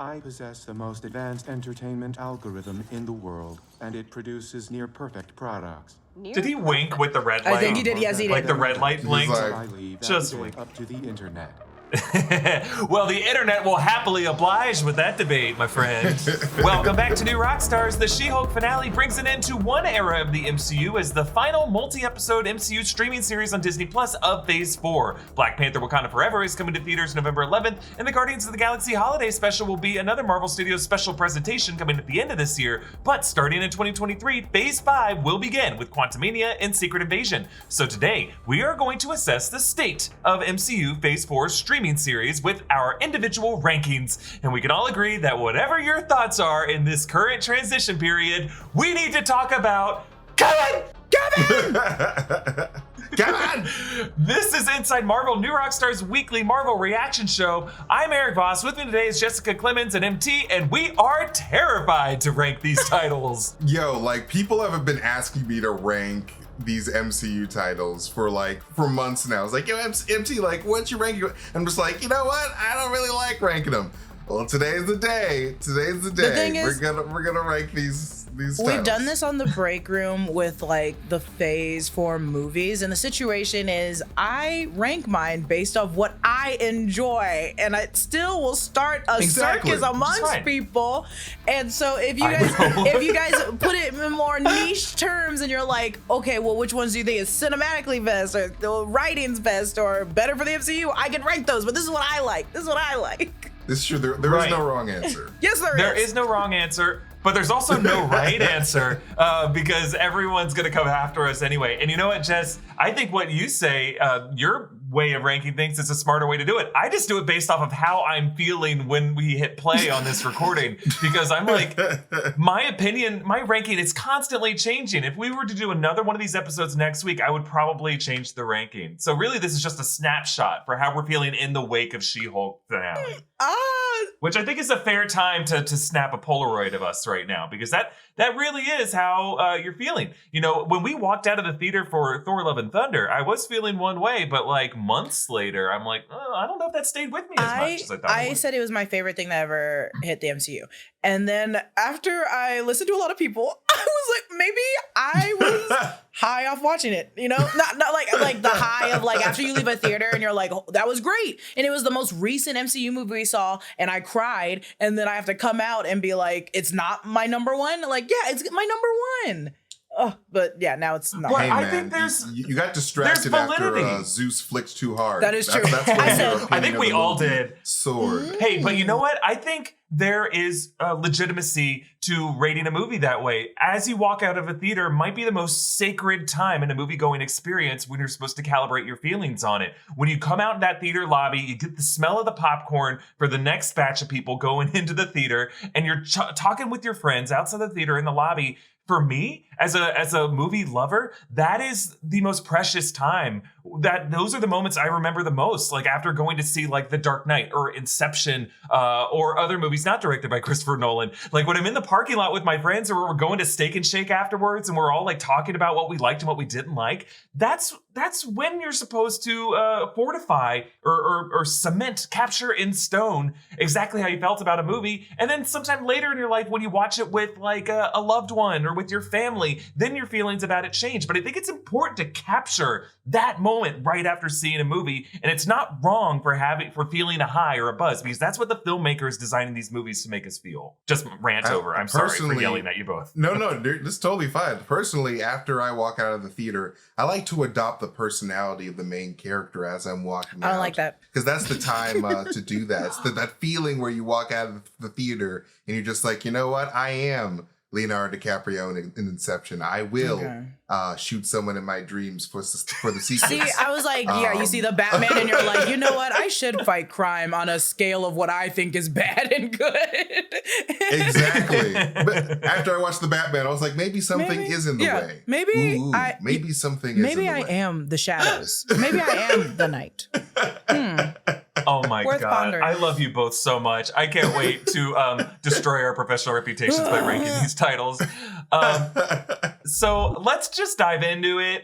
I possess the most advanced entertainment algorithm in the world, and it produces near-perfect products. Did he wink with the red light? I think he did, yes, he did. Like the red light blinked? I leave Just everything wink. up to the internet. Well, the internet will happily oblige with that debate, my friend. Welcome back to New Rockstars. The She-Hulk finale brings an end to one era of the MCU as the final multi-episode MCU streaming series on Disney Plus of Phase 4. Black Panther Wakanda Forever is coming to theaters November 11th, and the Guardians of the Galaxy Holiday Special will be another Marvel Studios special presentation coming at the end of this year. But starting in 2023, Phase 5 will begin with Quantumania and Secret Invasion. So today, we are going to assess the state of MCU Phase 4's streaming series with our individual rankings, and we can all agree that whatever your thoughts are in this current transition period, we need to talk about Kevin! This is Inside Marvel, New Rockstars weekly Marvel reaction show. I'm Erik Voss. With me today is Jessica Clemons and MT, and we are terrified to rank these titles. Yo, like, people have been asking me to rank these MCU titles for months now. It's like, yo, MT, like, what's your ranking? I'm just like, you know what? I don't really like ranking them. Well, today's the day. Today's the day. thing is, we're gonna rank these titles. We've done this on the break room with like the Phase 4 movies, and the situation is I rank mine based off what I enjoy, and it still will start a circus amongst people. And so if you guys put it in more niche terms, and you're like, okay, well, which ones do you think is cinematically best, or the writing's best, or better for the MCU? I can rank those, but this is what I like. This is what I like. This is true. There is no wrong answer. Yes, there is. There is no wrong answer, but there's also no right answer because everyone's going to come after us anyway. And you know what, Jess? I think what you say, your way of ranking things is a smarter way to do it. I just do it based off of how I'm feeling when we hit play on this recording, because I'm like, my opinion, my ranking is constantly changing. If we were to do another one of these episodes next week, I would probably change the ranking. So really, this is just a snapshot for how we're feeling in the wake of She-Hulk finale. Which I think is a fair time to snap a Polaroid of us right now, because that really is how you're feeling. You know, when we walked out of the theater for Thor: Love and Thunder, I was feeling one way, but like months later, I'm like, oh, I don't know if that stayed with me as much as I thought. I said it was my favorite thing that ever hit the MCU. And then after I listened to a lot of people, I was like, maybe I was high off watching it, you know? Not like the high of like after you leave a theater and you're like, oh, that was great. And it was the most recent MCU movie we saw, and I cried, and then I have to come out and be like, it's not my number one. Like, yeah, it's my number one. Oh, but yeah, now it's not. Well, hey, I man, think there's you got distracted after Zeus flicked too hard. That is true. That's when I think we all did. Sword. Hey, but you know what? I think there is legitimacy to rating a movie that way. As you walk out of a theater might be the most sacred time in a movie-going experience when you're supposed to calibrate your feelings on it. When you come out in that theater lobby, you get the smell of the popcorn for the next batch of people going into the theater, and you're talking with your friends outside the theater in the lobby. For me, as a movie lover, that is the most precious time. Those are the moments I remember the most. Like after going to see like The Dark Knight or Inception or other movies not directed by Christopher Nolan. Like when I'm in the parking lot with my friends, or we're going to Steak and Shake afterwards, and we're all like talking about what we liked and what we didn't like. That's when you're supposed to fortify or cement, capture in stone exactly how you felt about a movie. And then sometime later in your life, when you watch it with like a loved one or with your family, then your feelings about it change. But I think it's important to capture that moment right after seeing a movie, and it's not wrong for feeling a high or a buzz, because that's what the filmmaker is designing these movies to make us feel. Just rant over. I'm sorry for yelling at you both. No, this is totally fine. Personally, after I walk out of the theater, I like to adopt the personality of the main character as I'm walking out. I don't like that. Because that's the time to do that. It's that feeling where you walk out of the theater and you're just like, you know what? I am Leonardo DiCaprio in Inception. I will shoot someone in my dreams for the sequel. See, I was like, yeah, you see the Batman and you're like, you know what? I should fight crime on a scale of what I think is bad and good. Exactly. But after I watched the Batman, I was like, maybe something is in the way. Maybe maybe something is in the way. Maybe I am the shadows. Maybe I am the night. Oh my Worth God. pondering. I love you both so much. I can't wait to destroy our professional reputations by ranking these titles. So let's just dive into it.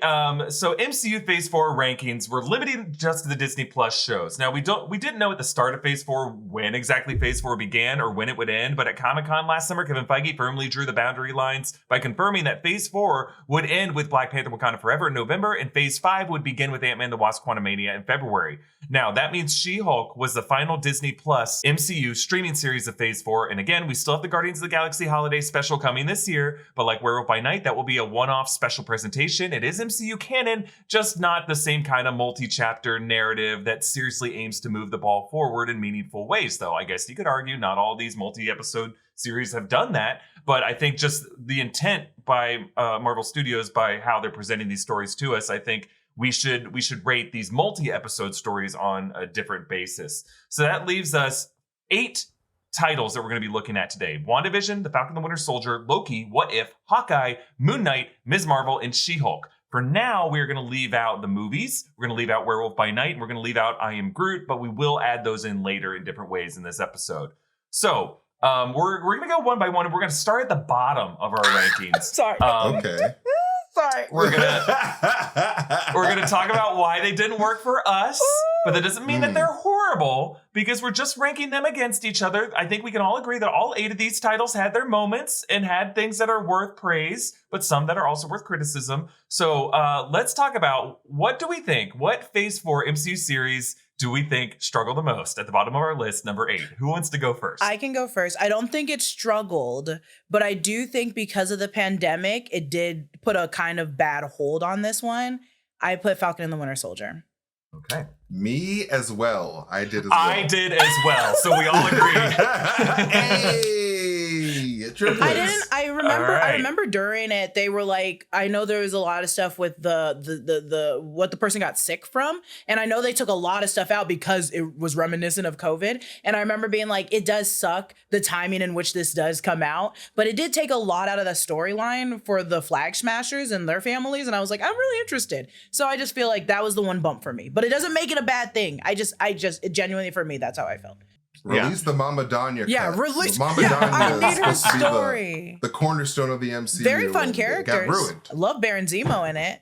So MCU Phase 4 rankings were limited just to the Disney Plus shows. Now we didn't know at the start of Phase 4 when exactly Phase 4 began or when it would end, but at Comic-Con last summer, Kevin Feige firmly drew the boundary lines by confirming that Phase 4 would end with Black Panther: Wakanda Forever in November, and Phase 5 would begin with Ant-Man the Wasp: Quantumania in February. Now that means She-Hulk was the final Disney Plus MCU streaming series of Phase 4, and again, we still have the Guardians of the Galaxy holiday special coming this year, but like Werewolf by Night, that will be a one-off special presentation. It is MCU canon, just not the same kind of multi-chapter narrative that seriously aims to move the ball forward in meaningful ways, though. I guess you could argue not all these multi-episode series have done that, but I think just the intent by Marvel Studios, by how they're presenting these stories to us, I think we should rate these multi-episode stories on a different basis. So that leaves us 8 titles that we're going to be looking at today: WandaVision, The Falcon and the Winter Soldier, Loki, What If, Hawkeye, Moon Knight, Ms. Marvel, and She-Hulk. For now, we're going to leave out the movies. We're going to leave out Werewolf by Night, and we're going to leave out I Am Groot, but we will add those in later in different ways in this episode. So we're going to go one by one, and we're going to start at the bottom of our rankings. Sorry. Okay. Sorry. We're gonna talk about why they didn't work for us, but that doesn't mean that they're horrible, because we're just ranking them against each other. I think we can all agree that all 8 of these titles had their moments and had things that are worth praise, but some that are also worth criticism. So let's talk about, what do we think? What Phase 4 MCU series do we think struggle the most? At the bottom of our list, number 8. Who wants to go first? I can go first. I don't think it struggled, but I do think because of the pandemic, it did put a kind of bad hold on this one. I put Falcon and the Winter Soldier. Okay. Me as well. I did as well. I did as well. So we all agreed. Hey, triplets. I remember. All right. I remember during it, they were like, I know there was a lot of stuff with the what the person got sick from, and I know they took a lot of stuff out because it was reminiscent of COVID. And I remember being like, it does suck the timing in which this does come out, but it did take a lot out of the storyline for the Flag Smashers and their families. And I was like, I'm really interested. So I just feel like that was the one bump for me, but it doesn't make it a bad thing. It genuinely, for me, that's how I felt. Release the Mama Danya. Yeah, cut. release. Mama Yeah, Danya I need is her supposed to be story. the cornerstone of the MCU. Very fun and it characters. got ruined. I love Baron Zemo in it.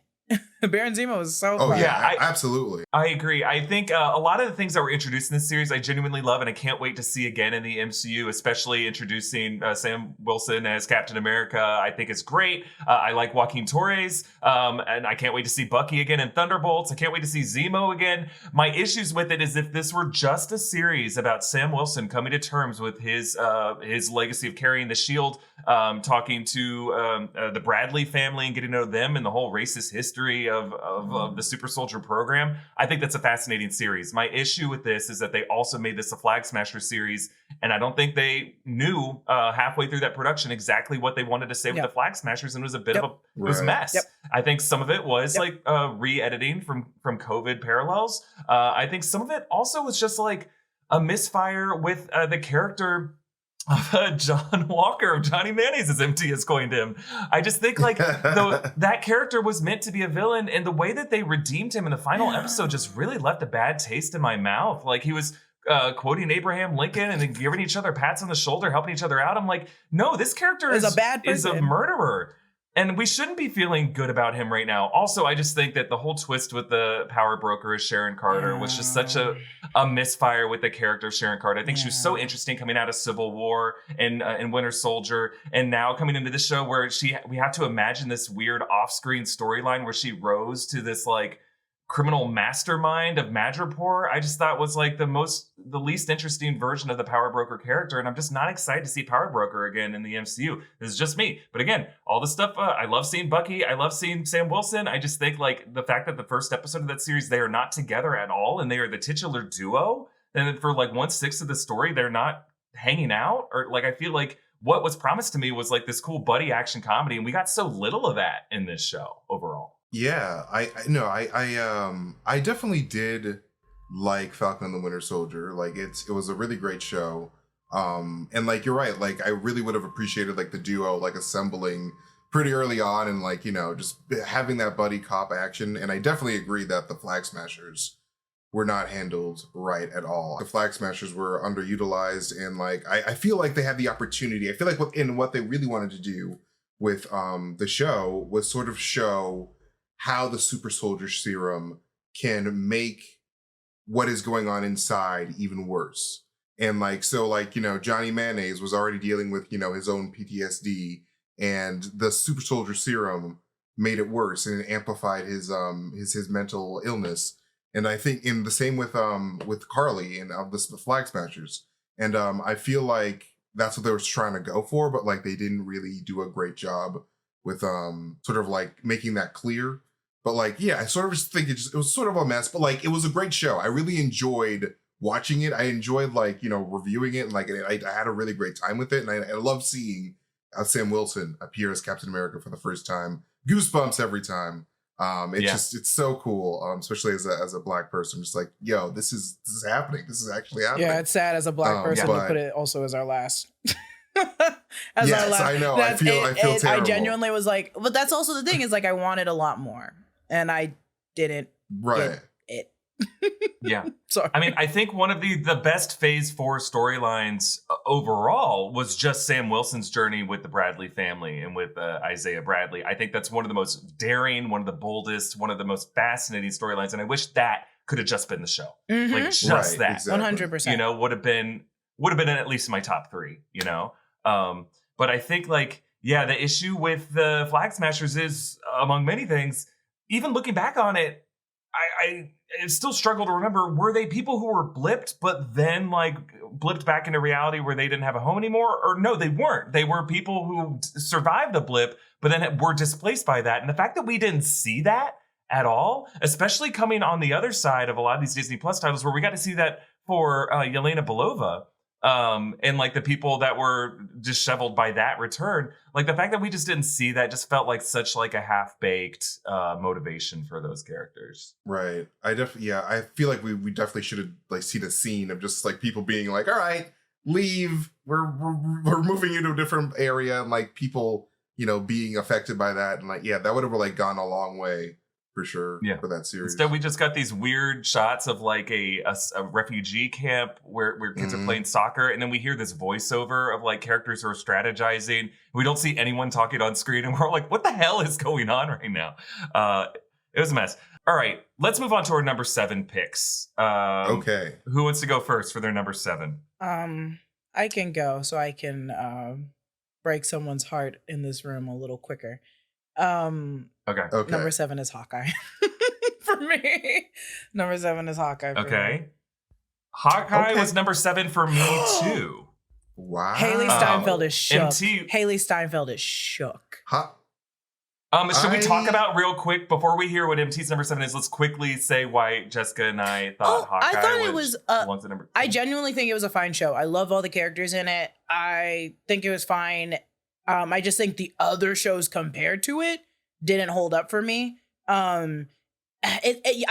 Baron Zemo was so fun. yeah, absolutely. I agree. I think a lot of the things that were introduced in this series I genuinely love, and I can't wait to see again in the MCU, especially introducing Sam Wilson as Captain America. I think is great. I like Joaquin Torres, and I can't wait to see Bucky again in Thunderbolts. I can't wait to see Zemo again. My issues with it is if this were just a series about Sam Wilson coming to terms with his legacy of carrying the shield, talking to the Bradley family and getting to know them and the whole racist history of the Super Soldier program, I think that's a fascinating series. My issue with this is that they also made this a Flag Smasher series, and I don't think they knew halfway through that production exactly what they wanted to say with the Flag Smashers, and it was a bit of a mess. I think some of it was like re-editing from COVID parallels. I think some of it also was just like a misfire with the character of John Walker, of Johnny Mayonnaise, as MT has coined him. I just think like that character was meant to be a villain, and the way that they redeemed him in the final episode just really left a bad taste in my mouth. Like he was quoting Abraham Lincoln and then giving each other pats on the shoulder, helping each other out. I'm like, no, this character is a murderer. And we shouldn't be feeling good about him right now. Also, I just think that the whole twist with the power broker as Sharon Carter was just such a misfire with the character of Sharon Carter. I think she was so interesting coming out of Civil War and Winter Soldier, and now coming into this show where we have to imagine this weird off-screen storyline where she rose to this like criminal mastermind of Madripoor. I just thought was like the least interesting version of the Power Broker character, and I'm just not excited to see Power Broker again in the MCU. This is just me. But again, all the stuff, I love seeing Bucky, I love seeing Sam Wilson. I just think like the fact that the first episode of that series, they are not together at all, and they are the titular duo, and for like 1/6 of the story, they're not hanging out, or like I feel like what was promised to me was like this cool buddy action comedy, and we got so little of that in this show overall. Yeah, I definitely did like Falcon and the Winter Soldier. Like it was a really great show. And like you're right, like I really would have appreciated like the duo like assembling pretty early on and like, you know, just having that buddy cop action. And I definitely agree that the Flag Smashers were not handled right at all. The Flag Smashers were underutilized, and like I feel like they had the opportunity. I feel like what they really wanted to do with the show was sort of show how the super soldier serum can make what is going on inside even worse. And like, so like, you know, Johnny Mayonnaise was already dealing with, you know, his own PTSD, and the super soldier serum made it worse, and it amplified his mental illness. And I think in the same with Carly and the Flag Smashers. And I feel like that's what they were trying to go for, but like they didn't really do a great job with sort of like making that clear. But like, yeah, I sort of just think it was sort of a mess, but like it was a great show. I really enjoyed watching it. I enjoyed like, you know, reviewing it, and like I had a really great time with it. And I love seeing Sam Wilson appear as Captain America for the first time. Goosebumps every time. It's so cool, especially as a Black person. Just like, yo, this is happening. This is actually happening. Yeah, it's sad as a Black person to put it also as our last. Yes, I know. I feel terrible. I genuinely was like, but that's also the thing is like I wanted a lot more, and I didn't get it. Yeah. Sorry. I mean, I think one of the best Phase 4 storylines overall was just Sam Wilson's journey with the Bradley family and with Isaiah Bradley. I think that's one of the most daring, one of the boldest, one of the most fascinating storylines. And I wish that could have just been the show. Mm-hmm. Like just that. Exactly. 100%. You know, would have been in at least my top 3, you know? But I think like, yeah, the issue with the Flag Smashers is, among many things, even looking back on it, I still struggle to remember, were they people who were blipped, but then like blipped back into reality where they didn't have a home anymore? Or no, they weren't. They were people who survived the blip, but then were displaced by that. And the fact that we didn't see that at all, especially coming on the other side of a lot of these Disney Plus titles where we got to see that for Yelena Belova, and like the people that were disheveled by that return, like the fact that we just didn't see that just felt like such like a half-baked motivation for those characters. Right. I feel like we definitely should have like seen a scene of just like people being like, all right, leave. We're moving you to a different area, and like people, you know, being affected by that, and like, yeah, that would have like gone a long way. For sure, yeah. For that series. Instead, we just got these weird shots of like a refugee camp where kids are playing soccer, and then we hear this voiceover of like characters who are strategizing. We don't see anyone talking on screen, and we're like, what the hell is going on right now? It was a mess. All right, let's move on to our number 7 picks. Okay. Who wants to go first for their number 7? I can go, so I can break someone's heart in this room a little quicker. Okay. Number 7 is Hawkeye for me. Number 7 is Hawkeye for me. Hawkeye was number 7 for me too. Wow. Haley Steinfeld is shook. MT. Haley Steinfeld is shook. Should we talk about real quick before we hear what MT's number 7 is? Let's quickly say why Jessica and I thought Hawkeye belongs to number 7. I genuinely think it was a fine show. I love all the characters in it. I think it was fine. I just think the other shows compared to it didn't hold up for me. I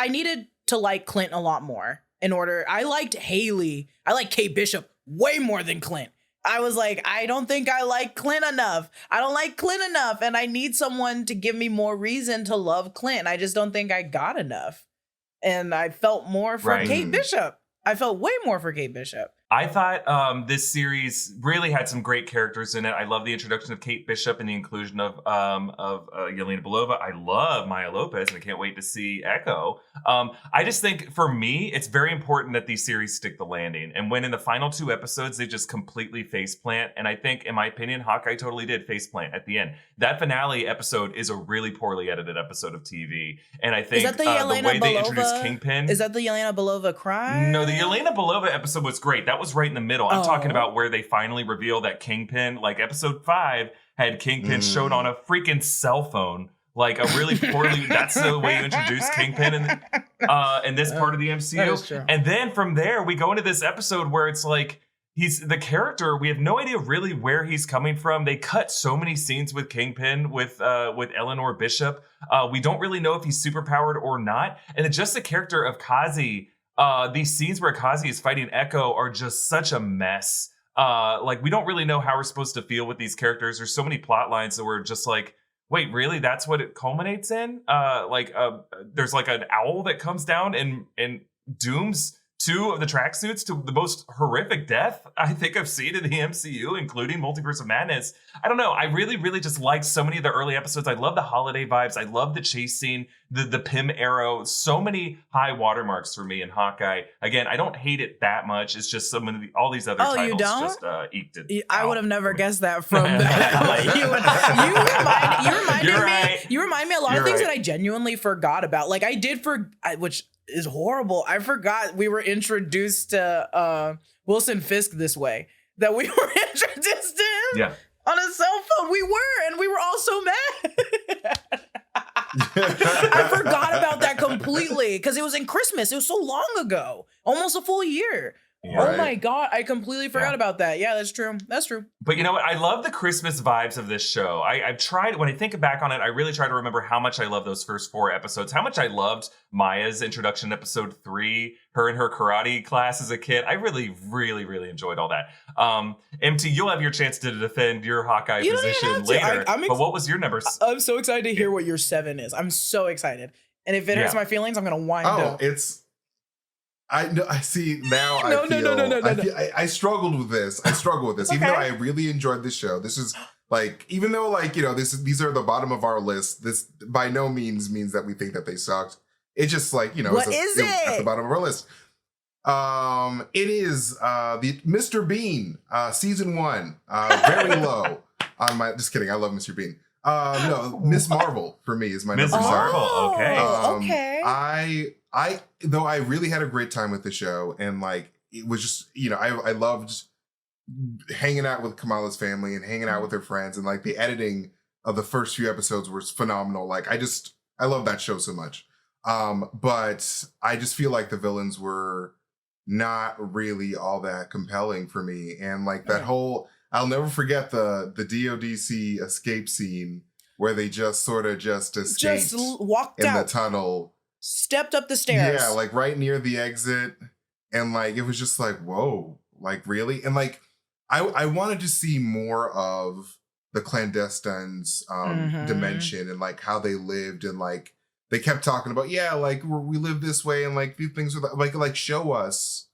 needed to like Clint a lot more in order. I liked Haley. I like Kate Bishop way more than Clint. I was like, I don't think I like Clint enough. I don't like Clint enough. And I need someone to give me more reason to love Clint. I just don't think I got enough. And I felt more for Kate Bishop. I felt way more for Kate Bishop. I thought this series really had some great characters in it. I love the introduction of Kate Bishop and the inclusion of Yelena Belova. I love Maya Lopez, and I can't wait to see Echo. I just think, for me, it's very important that these series stick the landing. And when in the final 2 episodes, they just completely faceplant. And I think, in my opinion, Hawkeye totally did faceplant at the end. That finale episode is a really poorly edited episode of TV. And I think the way they introduced Kingpin... Is that the Yelena Belova cry? No, the Yelena Belova episode was great. That was right in the middle. I'm talking about where they finally reveal that Kingpin, like episode 5, had Kingpin showed on a freaking cell phone. Like a really poorly, that's the way you introduce Kingpin in this part of the MCU. And then from there, we go into this episode where it's like, he's the character, we have no idea really where he's coming from. They cut so many scenes with Kingpin, with Eleanor Bishop. We don't really know if he's superpowered or not. And it's just the character of Kazi. These scenes where Kazi is fighting Echo are just such a mess. Like, we don't really know how we're supposed to feel with these characters. There's so many plot lines that we're just like, wait, really? That's what it culminates in? There's like an owl that comes down and dooms 2 of the tracksuits to the most horrific death I think I've seen in the MCU, including Multiverse of Madness. I don't know. I really, really just liked so many of the early episodes. I love the holiday vibes. I love the chase scene, the Pym arrow. So many high watermarks for me in Hawkeye. Again, I don't hate it that much. It's just all these other titles you don't? just eked it. I would have never guessed that from that. You remind me a lot of things that I genuinely forgot about. Like I did which is horrible. I forgot we were introduced to Wilson Fisk this way. That we were introduced to him on a cell phone. We were all so mad. I forgot about that completely because it was in Christmas. It was so long ago, almost a full year. Yeah. Oh my God, I completely forgot about that. Yeah, that's true. That's true. But you know what? I love the Christmas vibes of this show. I've tried, when I think back on it, I really try to remember how much I love those first 4 episodes, how much I loved Maya's introduction in episode 3, her in her karate class as a kid. I really, really, really enjoyed all that. MT, you'll have your chance to defend your Hawkeye position later. But what was your number? I'm so excited to hear what your 7 is. I'm so excited. And if it hurts my feelings, I'm going to wind up. I know. I see now. No. I struggled with this. Okay. Even though I really enjoyed this show. This is like, even though like, you know, these are the bottom of our list. This by no means that we think that they sucked. It's just like, you know, what is it? At the bottom of our list. It is the Mr. Bean season 1. Very low on my. Just kidding. I love Mr. Bean. No, Miss Marvel for me is my number 7. Miss Marvel. Okay. Okay. Though I really had a great time with the show, and like it was just, you know, I loved hanging out with Kamala's family and hanging out with her friends, and like the editing of the first few episodes was phenomenal. Like I love that show so much. But I just feel like the villains were not really all that compelling for me, and like that whole, I'll never forget the DODC escape scene where they just sort of escaped, just walked out in the tunnel. Stepped up the stairs. Yeah, like right near the exit. And like, it was just like, whoa, like really? And like, I wanted to see more of the clandestines dimension and like how they lived. And like, they kept talking about, like we live this way. And like, these things are like show us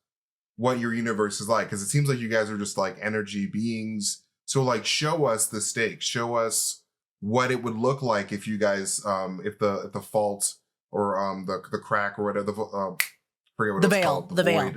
what your universe is like. Cause it seems like you guys are just like energy beings. So like, show us the stakes, show us what it would look like if you guys, if the fault, or the crack or whatever, forget what the it's veil, called. the veil.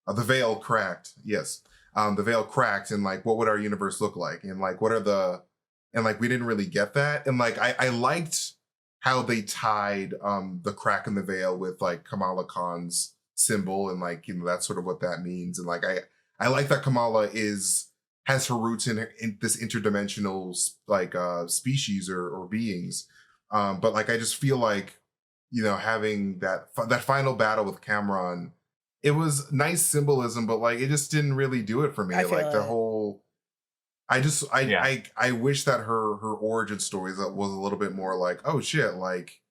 The veil cracked. Yes. The veil cracked, and like what would our universe look like? And like and like we didn't really get that. And like I liked how they tied the crack in the veil with like Kamala Khan's symbol, and like, you know, that's sort of what that means. And like I like that Kamala has her roots in this interdimensional like species or beings. But like I just feel like, you know, having that final battle with Cameron, it was nice symbolism, but like it just didn't really do it for me. Like the whole, I wish that her origin story was a little bit more like, oh shit, like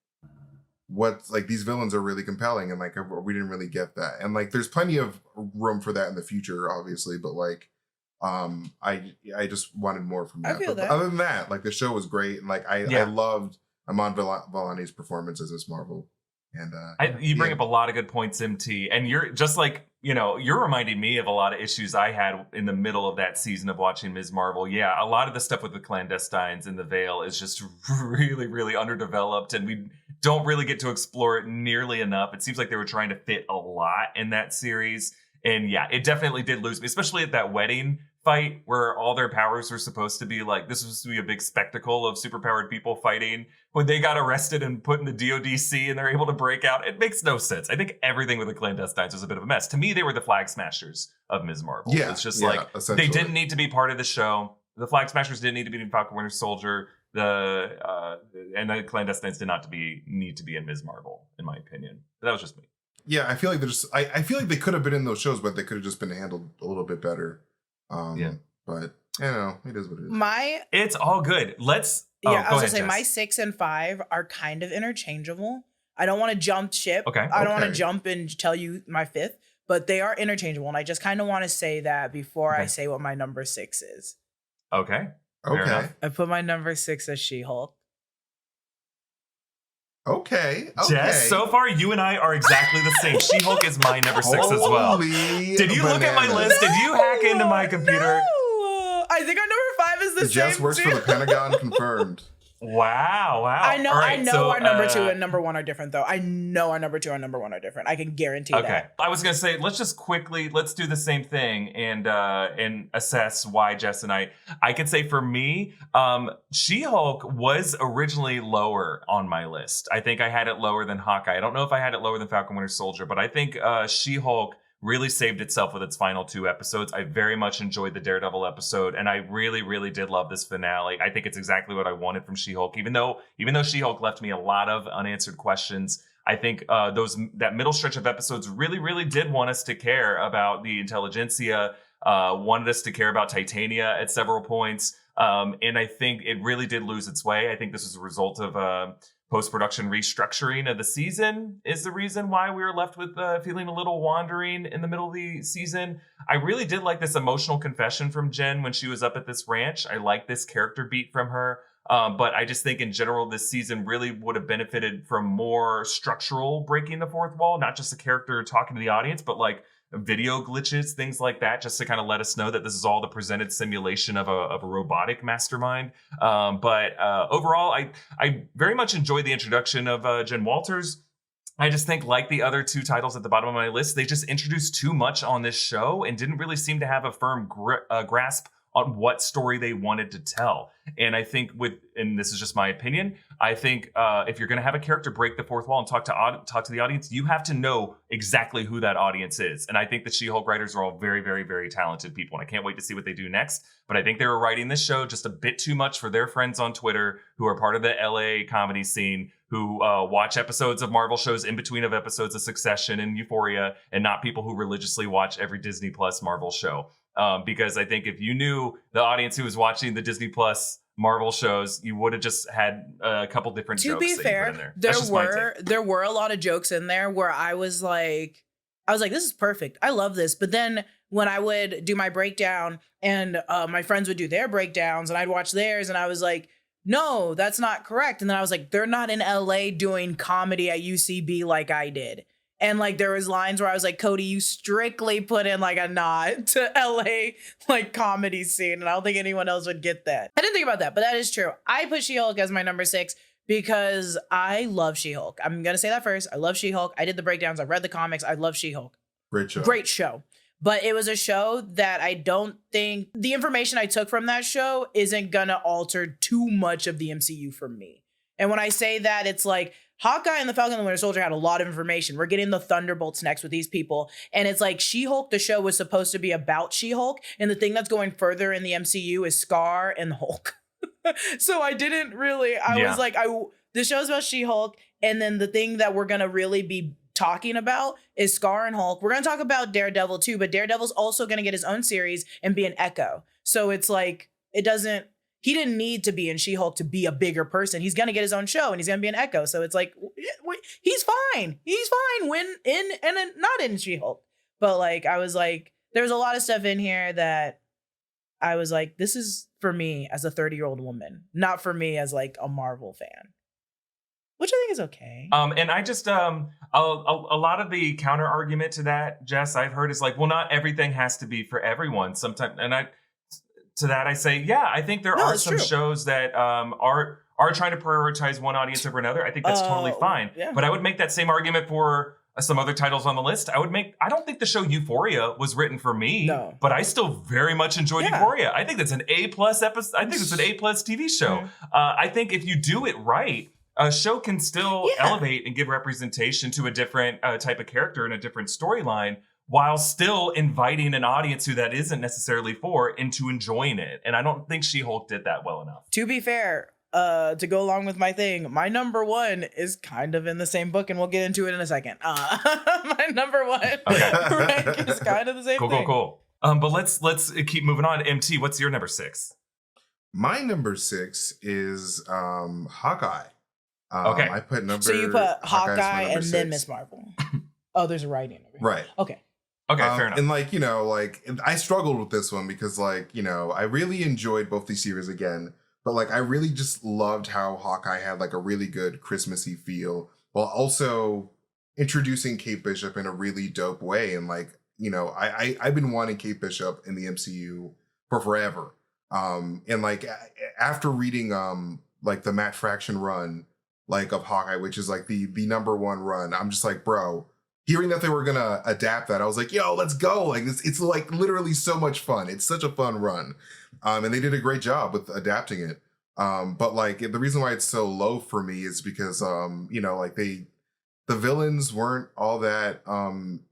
what, like these villains are really compelling, and like we didn't really get that. And like there's plenty of room for that in the future, obviously, but like I just wanted more from that. But other than that, like the show was great, and like I loved Iman Vellani's performance as Miss Marvel. And you bring up a lot of good points, MT. And you're just like, you know, you're reminding me of a lot of issues I had in the middle of that season of watching Ms. Marvel. Yeah, a lot of the stuff with the clandestines in the Veil is just really, really underdeveloped, and we don't really get to explore it nearly enough. It seems like they were trying to fit a lot in that series. And yeah, it definitely did lose me, especially at that wedding fight where all their powers were supposed to be like, this was supposed to be a big spectacle of superpowered people fighting. When they got arrested and put in the DODC and they're able to break out, it makes no sense. I think everything with the clandestines was a bit of a mess. To me, they were the flag smashers of Ms. Marvel. Yeah, it's just like, they didn't need to be part of the show. The flag smashers didn't need to be in Falcon Winter Soldier. And the clandestines did not need to be in Ms. Marvel, in my opinion. But that was just me. Yeah, I feel like they're just, I feel like they could have been in those shows, but they could have just been handled a little bit better. But you know, it is what it is. It's all good. Let's. I was gonna say my 6 and 5 are kind of interchangeable. I don't want to jump ship. I don't want to jump and tell you my 5th, but they are interchangeable, and I just kind of want to say that before I say what my number 6 is. Okay. Okay. I put my number 6 as She-Hulk. Okay. Jess, so far you and I are exactly the same. She-Hulk is my number 6 as well. Did you look at my list? Did you hack into my computer? No. I think our number 5 is the same. Jess works for the Pentagon, confirmed. Wow. I know. Right, I know so, our number 2 and number 1 are different, though. I know our number 2 and number 1 are different. I can guarantee that. Okay. I was gonna say, let's do the same thing and assess why Jess and I could say for me, She-Hulk was originally lower on my list. I think I had it lower than Hawkeye. I don't know if I had it lower than Falcon Winter Soldier, but I think She-Hulk really saved itself with its final 2 episodes. I very much enjoyed the Daredevil episode, and I really, really did love this finale. I think it's exactly what I wanted from She-Hulk. Even though She-Hulk left me a lot of unanswered questions, I think that middle stretch of episodes really, really did want us to care about the intelligentsia, wanted us to care about Titania at several points, and I think it really did lose its way. I think this was a result of post-production restructuring of the season is the reason why we were left with feeling a little wandering in the middle of the season. I really did like this emotional confession from Jen when she was up at this ranch. I like this character beat from her. But I just think in general, this season really would have benefited from more structural breaking the fourth wall, not just a character talking to the audience, but like video glitches, things like that, just to kind of let us know that this is all the presented simulation of a robotic mastermind. But overall, I very much enjoyed the introduction of Jen Walters. I just think, like the other 2 titles at the bottom of my list, they just introduced too much on this show and didn't really seem to have a firm grasp on what story they wanted to tell. And I think and this is just my opinion, I think if you're going to have a character break the fourth wall and talk to the audience, you have to know exactly who that audience is. And I think the She-Hulk writers are all very, very, very talented people. And I can't wait to see what they do next. But I think they were writing this show just a bit too much for their friends on Twitter who are part of the LA comedy scene, who watch episodes of Marvel shows in between of episodes of Succession and Euphoria, and not people who religiously watch every Disney Plus Marvel show. Because I think if you knew the audience who was watching the Disney Plus Marvel shows, you would have just had a couple different jokes. To be fair, there were a lot of jokes in there where I was like, this is perfect. I love this. But then when I would do my breakdown and my friends would do their breakdowns and I'd watch theirs and I was like, no, that's not correct. And then I was like, they're not in LA doing comedy at UCB like I did. And like there was lines where I was like, Cody, you strictly put in like a nod to LA like comedy scene. And I don't think anyone else would get that. I didn't think about that, but that is true. I put She-Hulk as my number 6 because I love She-Hulk. I'm going to say that first. I love She-Hulk. I did the breakdowns. I read the comics. I love She-Hulk. Great show. But it was a show that I don't think the information I took from that show isn't going to alter too much of the MCU for me. And when I say that, it's like, Hawkeye and the Falcon and the Winter Soldier had a lot of information. We're getting the Thunderbolts next with these people. And it's like She-Hulk, the show was supposed to be about She-Hulk. And the thing that's going further in the MCU is Scar and Hulk. So I didn't really, was like, the show's about She-Hulk. And then the thing that we're going to really be talking about is Scar and Hulk. We're going to talk about Daredevil too, but Daredevil's also going to get his own series and be an Echo. So it's like, he didn't need to be in She-Hulk to be a bigger person. He's going to get his own show and he's going to be an Echo. So it's like, he's fine. He's fine when not in She-Hulk. But like, I was like, there was a lot of stuff in here that I was like, this is for me as a 30-year-old woman, not for me as like a Marvel fan, which I think is okay. And I just, a lot of the counter argument to that, Jess, I've heard is like, well, not everything has to be for everyone. Sometimes, and to that I say, yeah, I think there are some shows that are trying to prioritize one audience over another. I think that's totally fine. Yeah. But I would make that same argument for some other titles on the list. I don't think the show Euphoria was written for me, but I still very much enjoyed Euphoria. I think that's an A+ episode. I think it's an A+ TV show. I think if you do it right, a show can still elevate and give representation to a different type of character and a different storyline, while still inviting an audience who that isn't necessarily for into enjoying it. And I don't think She-Hulk did that well enough. To be fair, to go along with my thing, my number 1 is kind of in the same book, and we'll get into it in a second. My number 1 rank is kind of the same thing. Cool. But let's keep moving on. MT, what's your number 6? My number 6 is Hawkeye. Okay. I put number. So you put Hawkeye and 6. then Miss Marvel. Oh, there's a writing over here. Right. Okay. Okay, fair enough. And like, I struggled with this one because like, I really enjoyed both these series again, But like, I really just loved how Hawkeye had like a really good Christmassy feel while also introducing Kate Bishop in a really dope way. And like, you know, I've been wanting Kate Bishop in the MCU for forever. And like after reading like the Matt Fraction run like of Hawkeye, which is like the #1 run, I'm just like, bro, hearing that they were gonna adapt that, I was like, yo, let's go. Like it's like literally so much fun. It's such a fun run. And they did a great job with adapting it. But like the reason why it's so low for me is because you know, like the villains weren't all that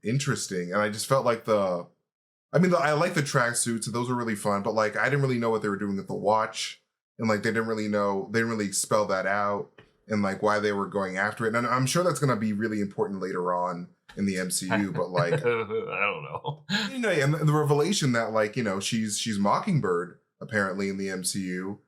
interesting. And I just felt like I like the tracksuits, and those were really fun, but like I didn't really know what they were doing with the watch. And like they didn't really spell that out and like why they were going after it. And I'm sure that's gonna be really important later on in the MCU, but like I don't know. You know, and the revelation that like, you know, she's Mockingbird apparently in the MCU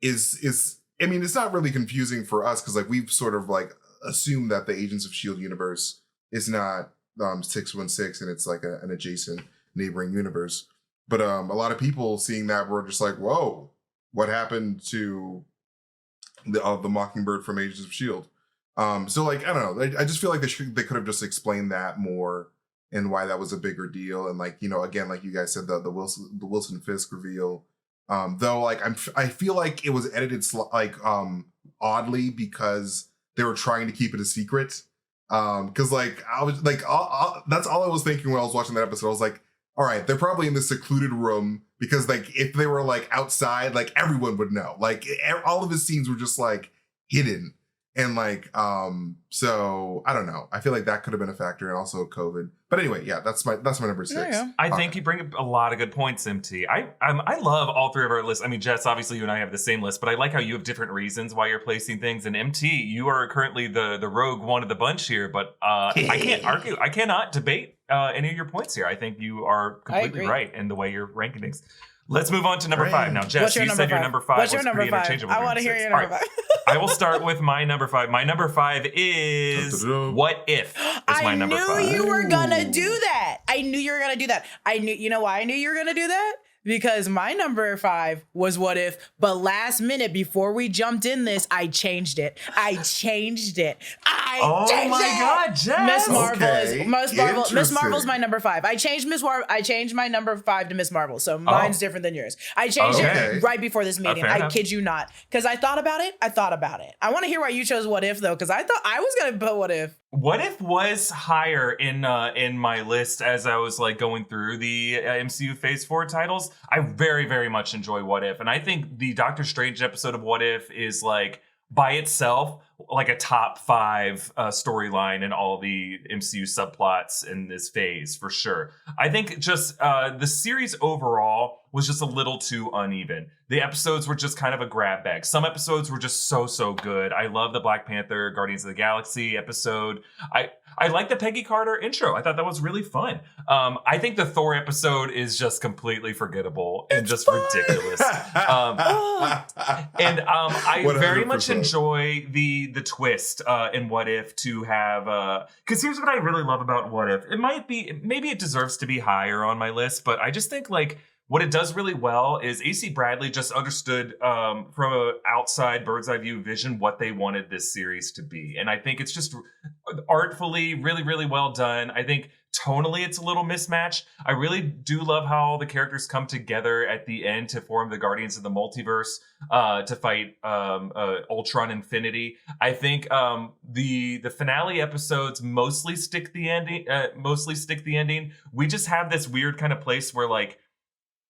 is I mean, it's not really confusing for us because like we've sort of like assumed that the Agents of S.H.I.E.L.D. universe is not 616 and it's like an adjacent neighboring universe. But a lot of people seeing that were just like, whoa, what happened to the Mockingbird from Agents of S.H.I.E.L.D.? So like, I don't know. I just feel like they could have just explained that more and why that was a bigger deal. And like, you know, again, like you guys said, the Wilson Fisk reveal. Though like I feel like it was edited oddly because they were trying to keep it a secret. Because like I was like, that's all I was thinking when I was watching that episode. I was like, all right, they're probably in this secluded room because like if they were like outside, like everyone would know. Like all of his scenes were just like hidden. And like, so I don't know. I feel like that could have been a factor, and also COVID. But anyway, yeah, that's my number 6. Yeah. I think you bring up a lot of good points, MT. I love all three of our lists. I mean, Jess, obviously you and I have the same list, but I like how you have different reasons why you're placing things. And MT, you are currently the rogue one of the bunch here, but I can't argue. I cannot debate any of your points here. I think you are completely right in the way you're ranking things. Let's move on to number 5 now. Jess, you said your number 5 was pretty interchangeable. I want to hear your number 5. I will start with my number 5. My number 5 is What If is my number 5. I knew you were going to do that. I knew you were going to do that. You know why I knew you were going to do that? Because my number 5 was What If, but last minute before we jumped in this, I changed it. Oh my God, Jess! Miss Marvel's my number 5. I changed my number 5 to Miss Marvel, so mine's different than yours. I changed it right before this meeting. I kid you not, because I thought about it. I want to hear why you chose What If though, because I thought I was gonna put What If. What If was higher in my list as I was like going through the MCU Phase 4 titles. I very, very much enjoy What If, and I think the Doctor Strange episode of What If is like by itself like a top 5 storyline in all the MCU subplots in this phase for sure. I think just the series overall was just a little too uneven. The episodes were just kind of a grab bag. Some episodes were just so good. I love the Black Panther Guardians of the Galaxy episode. I like the Peggy Carter intro. I thought that was really fun. I think the Thor episode is just completely forgettable and just ridiculous. I very much enjoy the twist in What If to have because here's what I really love about What If. Maybe it deserves to be higher on my list, but I just think like what it does really well is AC Bradley just understood from an outside bird's eye view vision what they wanted this series to be. And I think it's just artfully really, really well done. I think tonally it's a little mismatched. I really do love how the characters come together at the end to form the Guardians of the Multiverse to fight Ultron Infinity. I think the finale episodes mostly stick the ending. We just have this weird kind of place where like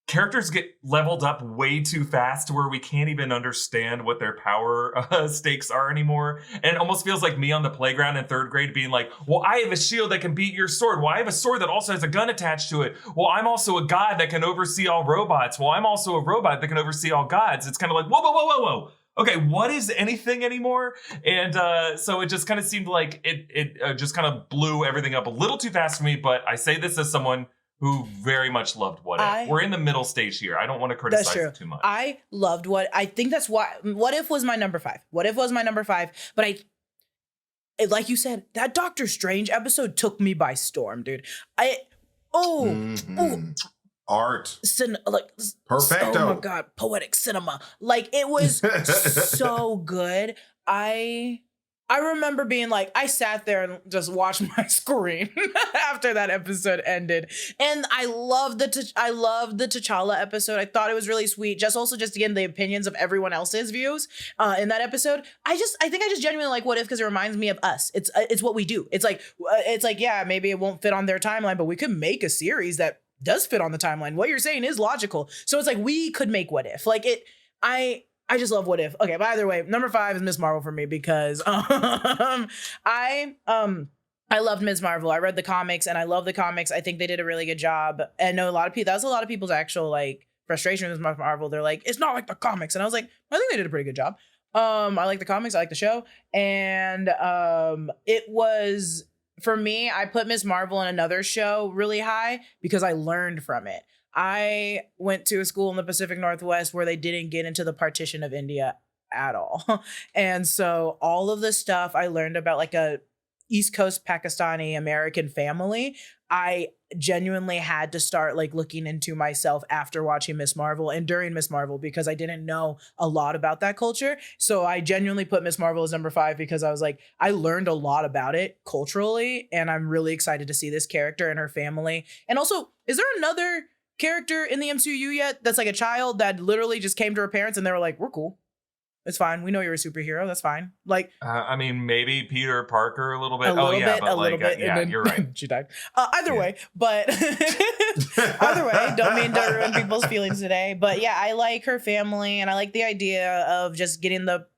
characters get leveled up way too fast to where we can't even understand what their power stakes are anymore. And it almost feels like me on the playground in 3rd grade being like, well, I have a shield that can beat your sword. Well, I have a sword that also has a gun attached to it. Well, I'm also a god that can oversee all robots. Well, I'm also a robot that can oversee all gods. It's kind of like, whoa. Okay, what is anything anymore? And so it just kind of seemed like it just kind of blew everything up a little too fast for me. But I say this as someone who very much loved What If. We're in the middle stage here. I don't want to criticize it too much. I loved I think that's why What If was my number 5. What If was my number 5. But like you said, that Doctor Strange episode took me by storm, dude. Art. Like Perfecto. Oh my god, poetic cinema. Like it was so good. I remember being like, I sat there and just watched my screen after that episode ended, and I loved the T'Challa episode. I thought it was really sweet. Just to get the opinions of everyone else's views in that episode. I think I just genuinely like What If because it reminds me of us. It's what we do. It's like yeah, maybe it won't fit on their timeline, but we could make a series that does fit on the timeline. What you're saying is logical. So it's like we could make What If. Like it. I just love What If. Okay, by the way, number 5 is Ms. Marvel for me because I loved Ms. Marvel. I read the comics and I love the comics. I think they did a really good job. And I know that was a lot of people's actual like frustration with Ms. Marvel. They're like, it's not like the comics. And I was like, I think they did a pretty good job. I like the comics, I like the show. And it was, for me, I put Ms. Marvel in another show really high because I learned from it. I went to a school in the Pacific Northwest where they didn't get into the partition of India at all. And so all of the stuff I learned about like a East Coast Pakistani American family, I genuinely had to start like looking into myself after watching Ms. Marvel and during Ms. Marvel because I didn't know a lot about that culture. So I genuinely put Ms. Marvel as number 5 because I was like, I learned a lot about it culturally, and I'm really excited to see this character and her family. And also, is there another character in the MCU yet that's like a child that literally just came to her parents and they were like, we're cool, it's fine, we know you're a superhero, that's fine? Like I mean, maybe Peter Parker a little bit. A little bit, yeah, then you're right. She died. Either way, but either way, don't mean to ruin people's feelings today, but yeah, I like her family and I like the idea of just getting the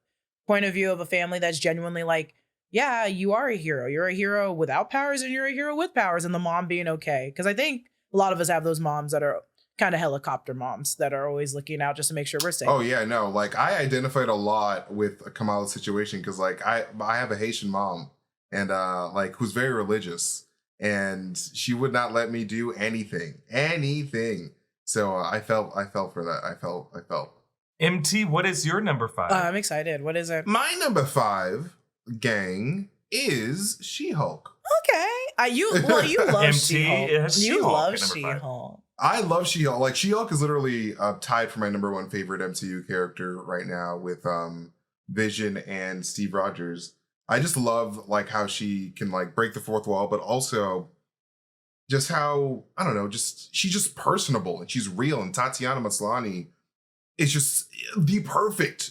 point of view of a family that's genuinely like, yeah, you are a hero, you're a hero without powers and you're a hero with powers, and the mom being okay, because I think a lot of us have those moms that are kind of helicopter moms that are always looking out just to make sure we're safe. Oh yeah, no, like I identified a lot with Kamala's situation because like I have a Haitian mom and like who's very religious, and she would not let me do anything. So I felt for that. I felt. MT, what is your number 5? I'm excited. What is it? My number 5, gang, is She-Hulk. Okay. You love MT, She-Hulk. She-Hulk You love at number 5. She-Hulk. I love She-Hulk. Like She-Hulk is literally tied for my number 1 favorite MCU character right now with Vision and Steve Rogers. I just love like how she can like break the fourth wall, but also just how, I don't know, she's just personable and she's real. And Tatiana Maslany is just the perfect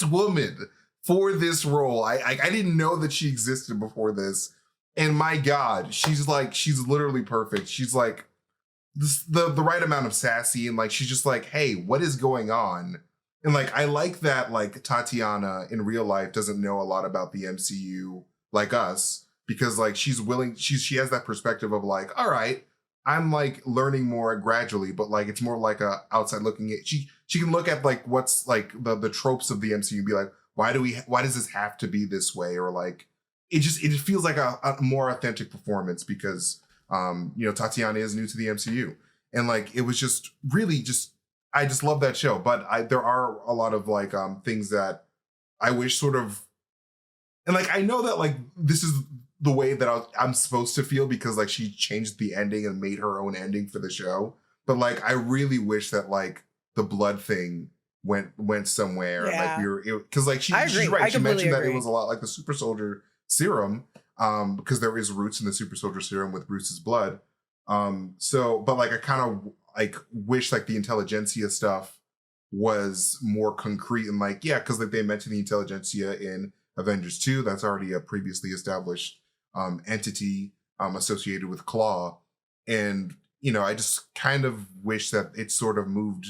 woman for this role. I didn't know that she existed before this. And my God, she's literally perfect. She's like the right amount of sassy, and like she's just like, hey, what is going on? And like I like that like Tatiana in real life doesn't know a lot about the MCU like us, because like she has that perspective of like, all right, I'm like learning more gradually, but like it's more like a outside looking at. She can look at like what's like the tropes of the MCU and be like, why does this have to be this way? Or like it feels like a more authentic performance because Tatiana is new to the MCU, and like it was just really I just love that show. But there are a lot of like things that I wish sort of, and like I know that like this is the way that I'm supposed to feel because like she changed the ending and made her own ending for the show. But like I really wish that like the blood thing went somewhere. Yeah. Like because like she's right. She mentioned that it was a lot like the super soldier serum, because there is roots in the super soldier serum with Bruce's blood. But like I kind of like wish like the intelligentsia stuff was more concrete and like, yeah, because like they mentioned the intelligentsia in Avengers 2. That's already a previously established entity associated with Claw. And I just kind of wish that it sort of moved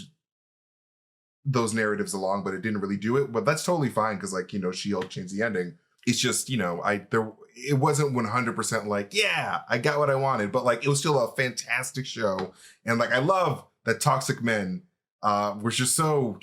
those narratives along, but it didn't really do it. But that's totally fine because like She-Hulk changed the ending. It's just it wasn't 100% like, yeah, I got what I wanted, but like it was still a fantastic show. And like I love that Toxic Men were just so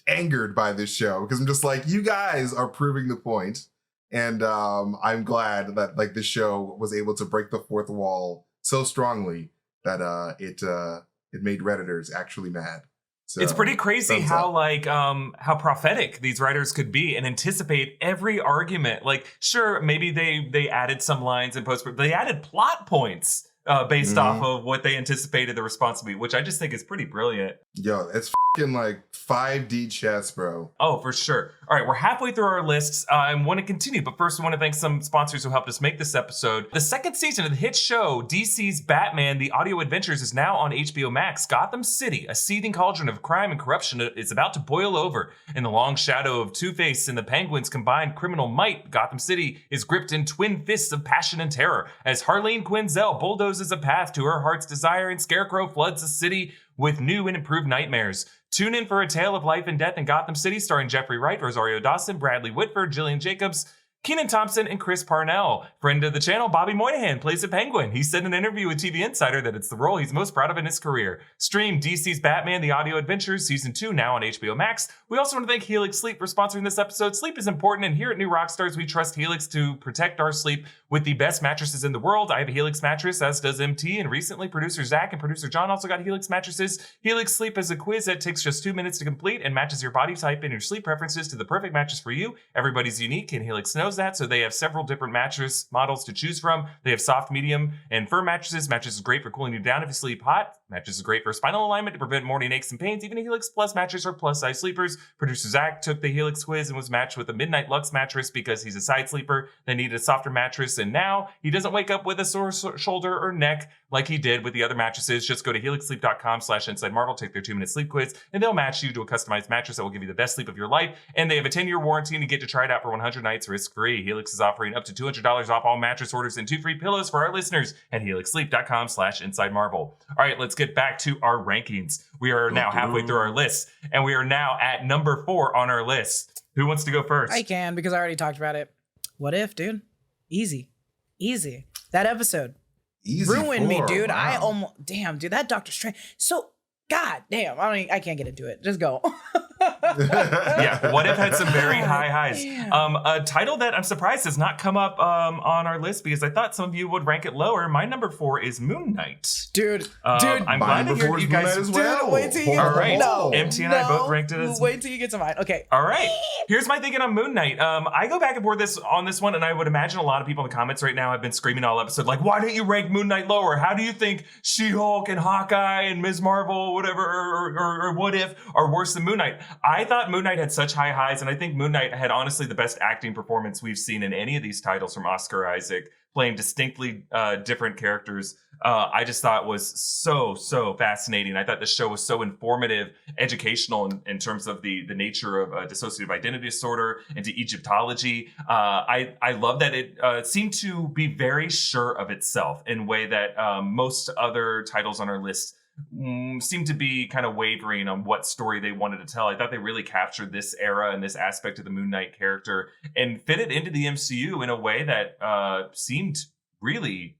angered by this show, because I'm just like, you guys are proving the point. And I'm glad that like this show was able to break the fourth wall so strongly that it made Redditors actually mad. So, it's pretty crazy how like how prophetic these writers could be and anticipate every argument. Like, sure, maybe they added some lines in post, but they added plot points based off of what they anticipated the response to be, which I just think is pretty brilliant. Yo, it's fucking like 5D chess, bro. Oh, for sure. All right, we're halfway through our lists. I want to continue, but first we want to thank some sponsors who helped us make this episode. The second season of the hit show, DC's Batman, The Audio Adventures, is now on HBO Max. Gotham City, a seething cauldron of crime and corruption, is about to boil over. In the long shadow of Two-Face and the Penguin's combined criminal might, Gotham City is gripped in twin fists of passion and terror. As Harleen Quinzel bulldozes a path to her heart's desire and Scarecrow floods the city with new and improved nightmares. Tune in for a tale of life and death in Gotham City starring Jeffrey Wright, Rosario Dawson, Bradley Whitford, Gillian Jacobs, Kenan Thompson, and Chris Parnell. Friend of the channel, Bobby Moynihan plays a penguin. He said in an interview with TV Insider that it's the role he's most proud of in his career. Stream DC's Batman, The Audio Adventures, Season 2, now on HBO Max. We also want to thank Helix Sleep for sponsoring this episode. Sleep is important, and here at New Rockstars, we trust Helix to protect our sleep with the best mattresses in the world. I have a Helix mattress, as does MT, and recently producer Zach and producer John also got Helix mattresses. Helix Sleep is a quiz that takes just 2 minutes to complete and matches your body type and your sleep preferences to the perfect mattress for you. Everybody's unique, and Helix knows that, so they have several different mattress models to choose from. They have soft, medium, and firm mattresses. Mattress is great for cooling you down if you sleep hot. Mattress is great for spinal alignment to prevent morning aches and pains. Even a Helix Plus mattress or plus size sleepers. Producer Zach took the Helix quiz and was matched with a Midnight Lux mattress because he's a side sleeper that needed a softer mattress, and now he doesn't wake up with a sore shoulder or neck like he did with the other mattresses. Just go to helixsleep.com/InsideMarvel, take their 2-minute sleep quiz, and they'll match you to a customized mattress that will give you the best sleep of your life. And they have a 10-year warranty, and you get to try it out for 100 nights risk-free. Helix is offering up to $200 off all mattress orders and 2 free pillows for our listeners at helixsleep.com/InsideMarvel. All right, let's get back to our rankings. We are now halfway through our list, and we are now at number 4 on our list. Who wants to go first? I can, because I already talked about it. What if, dude? Easy. That episode ruined me, dude. Wow. I almost, damn, dude, that Doctor Strange. So, god damn, I can't get into it. Just go. Yeah, What If had some very high highs. A title that I'm surprised has not come up on our list because I thought some of you would rank it lower. My number 4 is Moon Knight. Dude, I'm glad to hear you guys. as well. Dude, wait till you All right, no, MT and I both ranked it as. Wait till you get to mine. Okay. All right, here's my thinking on Moon Knight. I go back and forth on this one, and I would imagine a lot of people in the comments right now have been screaming all episode, like, why don't you rank Moon Knight lower? How do you think She-Hulk and Hawkeye and Ms. Marvel, whatever, or What If are worse than Moon Knight? I thought Moon Knight had such high highs, and I think Moon Knight had honestly the best acting performance we've seen in any of these titles from Oscar Isaac, playing distinctly different characters. I just thought was so fascinating. I thought the show was so informative, educational in terms of the nature of dissociative identity disorder and to Egyptology. I love that it seemed to be very sure of itself in a way that most other titles on our list seem to be kind of wavering on what story they wanted to tell. I thought they really captured this era and this aspect of the Moon Knight character and fit it into the MCU in a way that seemed really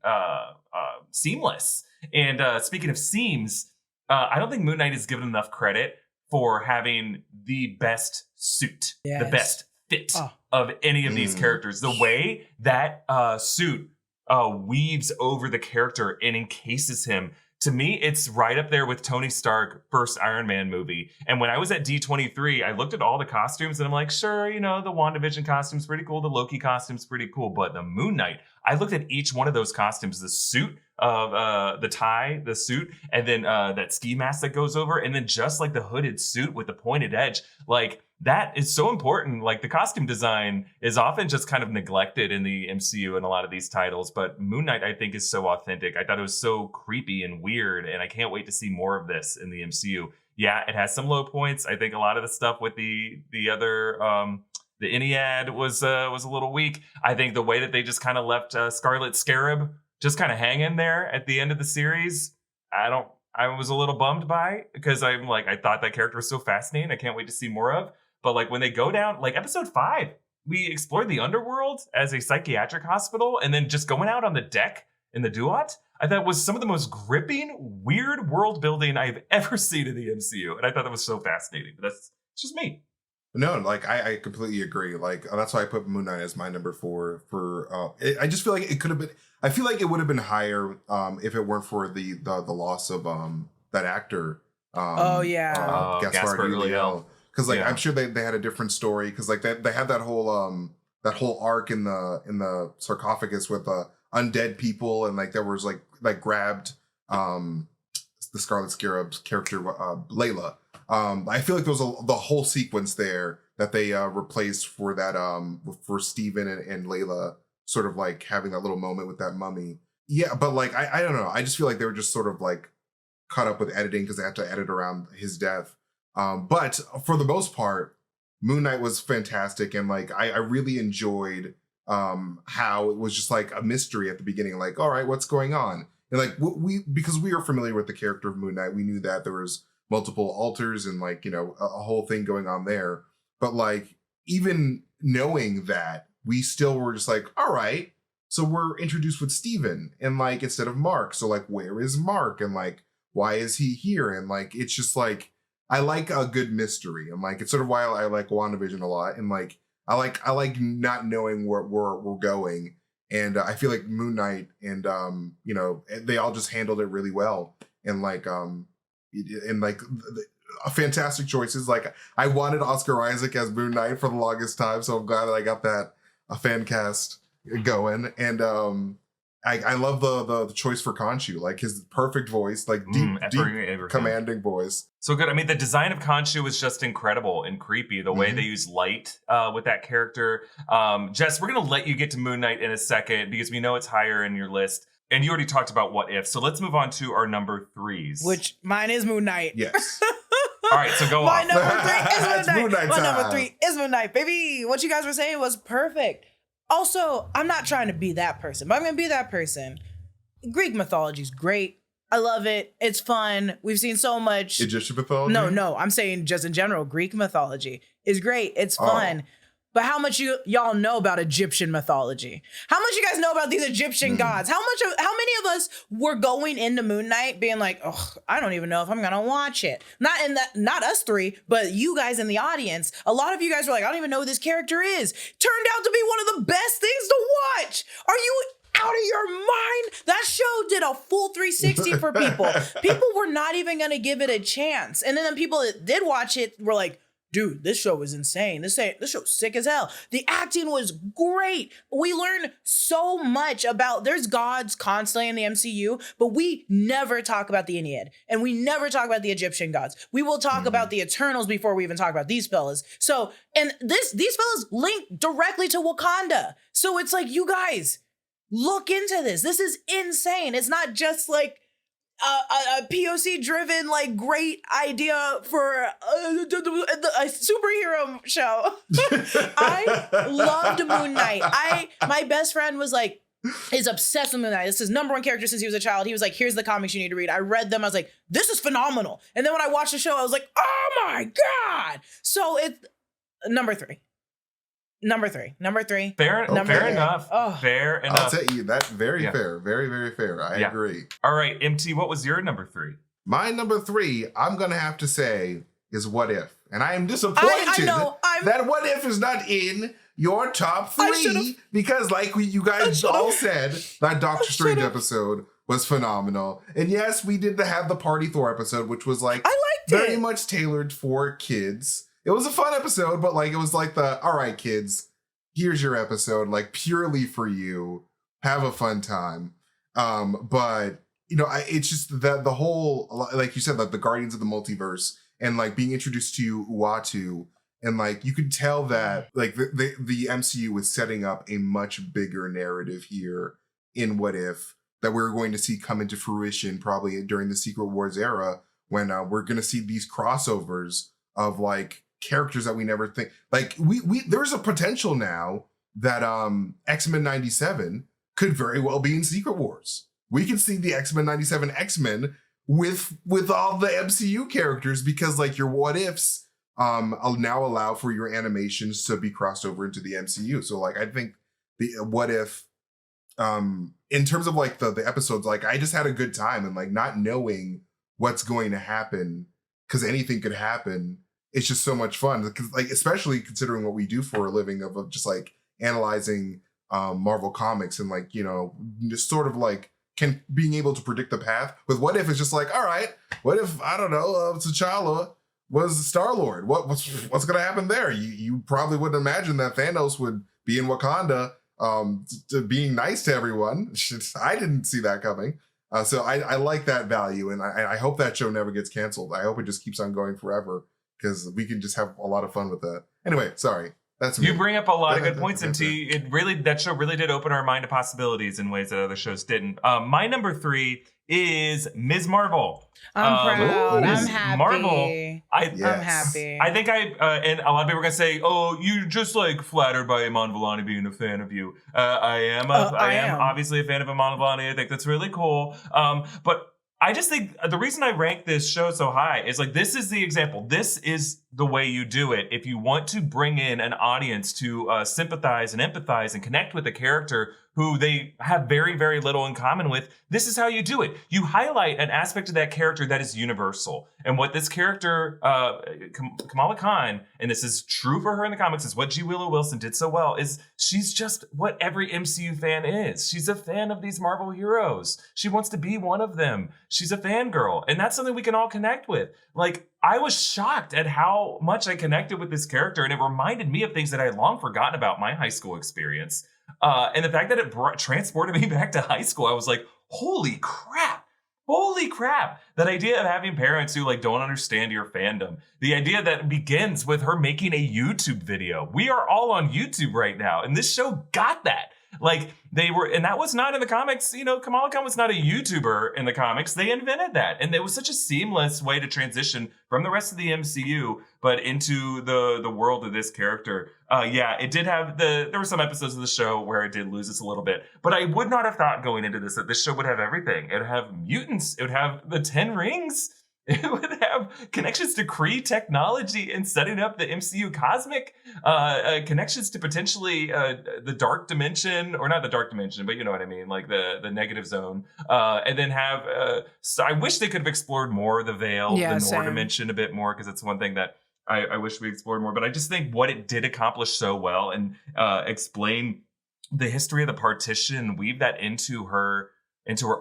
seamless. And speaking of seams, I don't think Moon Knight is given enough credit for having the best suit, the best fit of any of these characters. The way that suit weaves over the character and encases him. To me, it's right up there with Tony Stark first Iron Man movie. And when I was at D23, I looked at all the costumes and I'm like, sure, you know, the WandaVision costume's pretty cool. The Loki costume's pretty cool. But the Moon Knight, I looked at each one of those costumes, the suit of the tie, the suit, and then that ski mask that goes over, and then just like the hooded suit with the pointed edge. Like, that is so important. Like, the costume design is often just kind of neglected in the MCU in a lot of these titles, but Moon Knight, I think, is so authentic. I thought it was so creepy and weird, and I can't wait to see more of this in the MCU. Yeah, it has some low points. I think a lot of the stuff with the other the Ennead was a little weak. I think the way that they just kind of left Scarlet Scarab just kind of hanging there at the end of the series, I was a little bummed by, because I'm like, I thought that character was so fascinating. I can't wait to see more of. But like when they go down, like episode 5, we explored the underworld as a psychiatric hospital, and then just going out on the deck in the Duat, I thought was some of the most gripping, weird world building I've ever seen in the MCU. And I thought that was so fascinating. But it's just me. No, like I completely agree. Like that's why I put Moon Knight as my number 4 for I just feel like it could have been, I feel like it would have been higher if it weren't for the loss of that actor. Gaspar Ulliel. Because like I'm sure they had a different story, because like they had that whole arc in the sarcophagus with undead people, and like there was like grabbed the Scarlet Scarab's character Layla. I feel like there was the whole sequence there that they replaced for that for Steven and Layla sort of like having that little moment with that mummy. Yeah, but like I don't know. I just feel like they were just sort of like caught up with editing because they had to edit around his death. But for the most part, Moon Knight was fantastic, and like I really enjoyed how it was just like a mystery at the beginning, like, all right, what's going on? And like because we are familiar with the character of Moon Knight, we knew that there was multiple alters and like, you know, a whole thing going on there. But like even knowing that, we still were just like, all right, so we're introduced with Steven and like instead of Mark. So like, where is Mark? And like, why is he here? And like, it's just like, I like a good mystery. And like, it's sort of why I like WandaVision a lot. And like, I like not knowing where we're going. And I feel like Moon Knight and, you know, they all just handled it really well. And like, fantastic choices. Like I wanted Oscar Isaac as Moon Knight for the longest time. So I'm glad that I got that a fan cast going. And I love the choice for Khonshu, like his perfect voice, like deep commanding voice. So good. I mean, the design of Khonshu was just incredible and creepy. The way they use light with that character. Jess, we're going to let you get to Moon Knight in a second because we know it's higher in your list. And you already talked about What If. So let's move on to our number 3s. Which mine is Moon Knight. Yes. All right, so go My on. number 3 is Moon Knight. My time. number 3 is Moon Knight, baby. What you guys were saying was perfect. Also, I'm not trying to be that person, but I'm going to be that person. Greek mythology is great. I love it. It's fun. We've seen so much. Egyptian mythology? No. I'm saying just in general, Greek mythology is great. It's fun. But how much y'all know about Egyptian mythology? How much you guys know about these Egyptian gods? How many of us were going into Moon Knight being like, oh, I don't even know if I'm gonna watch it. Not us 3, but you guys in the audience. A lot of you guys were like, I don't even know who this character is. Turned out to be one of the best things to watch. Are you out of your mind? That show did a full 360 for people. People were not even gonna give it a chance. And then the people that did watch it were like, dude, this show was insane. This show's sick as hell. The acting was great. We learned so much about, there's gods constantly in the MCU, but we never talk about the Ennead. And we never talk about the Egyptian gods. We will talk about the Eternals before we even talk about these fellas. So, and these fellas link directly to Wakanda. So it's like, you guys, look into this. This is insane. It's not just like a POC-driven, like, great idea for a superhero show. I loved Moon Knight. My best friend was like, is obsessed with Moon Knight. This is his number 1 character since he was a child. He was like, here's the comics you need to read. I read them. I was like, this is phenomenal. And then when I watched the show, I was like, oh my God. So it's number 3. Number three. Fair enough. Oh. Fair enough. I'll tell you, that's very fair. Very, very fair. I agree. All right, MT, what was your number 3? My number 3, I'm going to have to say, is What If. And I am disappointed that What If is not in your top 3 because like you guys all said, that Doctor Strange episode was phenomenal. And yes, we did have the Party Thor episode, which was like very much tailored for kids. It was a fun episode, but like it was like all right, kids, here's your episode, like purely for you. Have a fun time. But you know, it's just that the whole, like you said, like the Guardians of the Multiverse and like being introduced to Uatu, and like you could tell that like the MCU was setting up a much bigger narrative here in What If that we're going to see come into fruition probably during the Secret Wars era when we're going to see these crossovers of like characters that we never think, like there's a potential now that X-Men 97 could very well be in Secret Wars. We can see the X-Men 97 X-Men with all the MCU characters because like your What Ifs now allow for your animations to be crossed over into the MCU. So like I think the What If in terms of like the episodes, like I just had a good time, and like not knowing what's going to happen because anything could happen. It's just so much fun, like especially considering what we do for a living of just like analyzing Marvel comics and like, you know, just sort of like being able to predict the path. With What If, it's just like, all right, what if, I don't know, T'Challa was Star-Lord? What's going to happen there? You probably wouldn't imagine that Thanos would be in Wakanda to being nice to everyone. I didn't see that coming. So I like that value, and I hope that show never gets canceled. I hope it just keeps on going forever, because we can just have a lot of fun with that. Anyway, sorry. That's me. You bring up a lot of good points, and that show really did open our mind to possibilities in ways that other shows didn't. My number 3 is Ms. Marvel. I'm proud. I'm happy. Marvel. I'm happy. I think and a lot of people are gonna say, "Oh, you just like flattered by Iman Vellani being a fan of you." I am obviously a fan of Iman Vellani. I think that's really cool. But I just think the reason I rank this show so high is like, this is the example. This is the way you do it. If you want to bring in an audience to sympathize and empathize and connect with a character who they have very, very little in common with, this is how you do it. You highlight an aspect of that character that is universal. And what this character, Kamala Khan, and this is true for her in the comics, is what G. Willow Wilson did so well, is she's just what every MCU fan is. She's a fan of these Marvel heroes. She wants to be one of them. She's a fangirl. And that's something we can all connect with. Like, I was shocked at how much I connected with this character, and it reminded me of things that I had long forgotten about my high school experience. And the fact that it transported me back to high school, I was like, holy crap. That idea of having parents who like don't understand your fandom. The idea that begins with her making a YouTube video. We are all on YouTube right now, and this show got that. Like, they were, and that was not in the comics. You know, Kamala Khan was not a YouTuber in the comics. They invented that. And it was such a seamless way to transition from the rest of the MCU, but into the world of this character. It did have there were some episodes of the show where it did lose us a little bit, but I would not have thought going into this that this show would have everything. It would have mutants. It would have the 10 rings. It would have connections to Kree technology and setting up the MCU cosmic, connections to potentially the dark dimension, or not the dark dimension, but you know what I mean, like the negative zone. And then have, I wish they could have explored more the veil, the Noor dimension a bit more, because it's one thing that I wish we explored more. But I just think what it did accomplish so well, and explain the history of the partition and weave that into her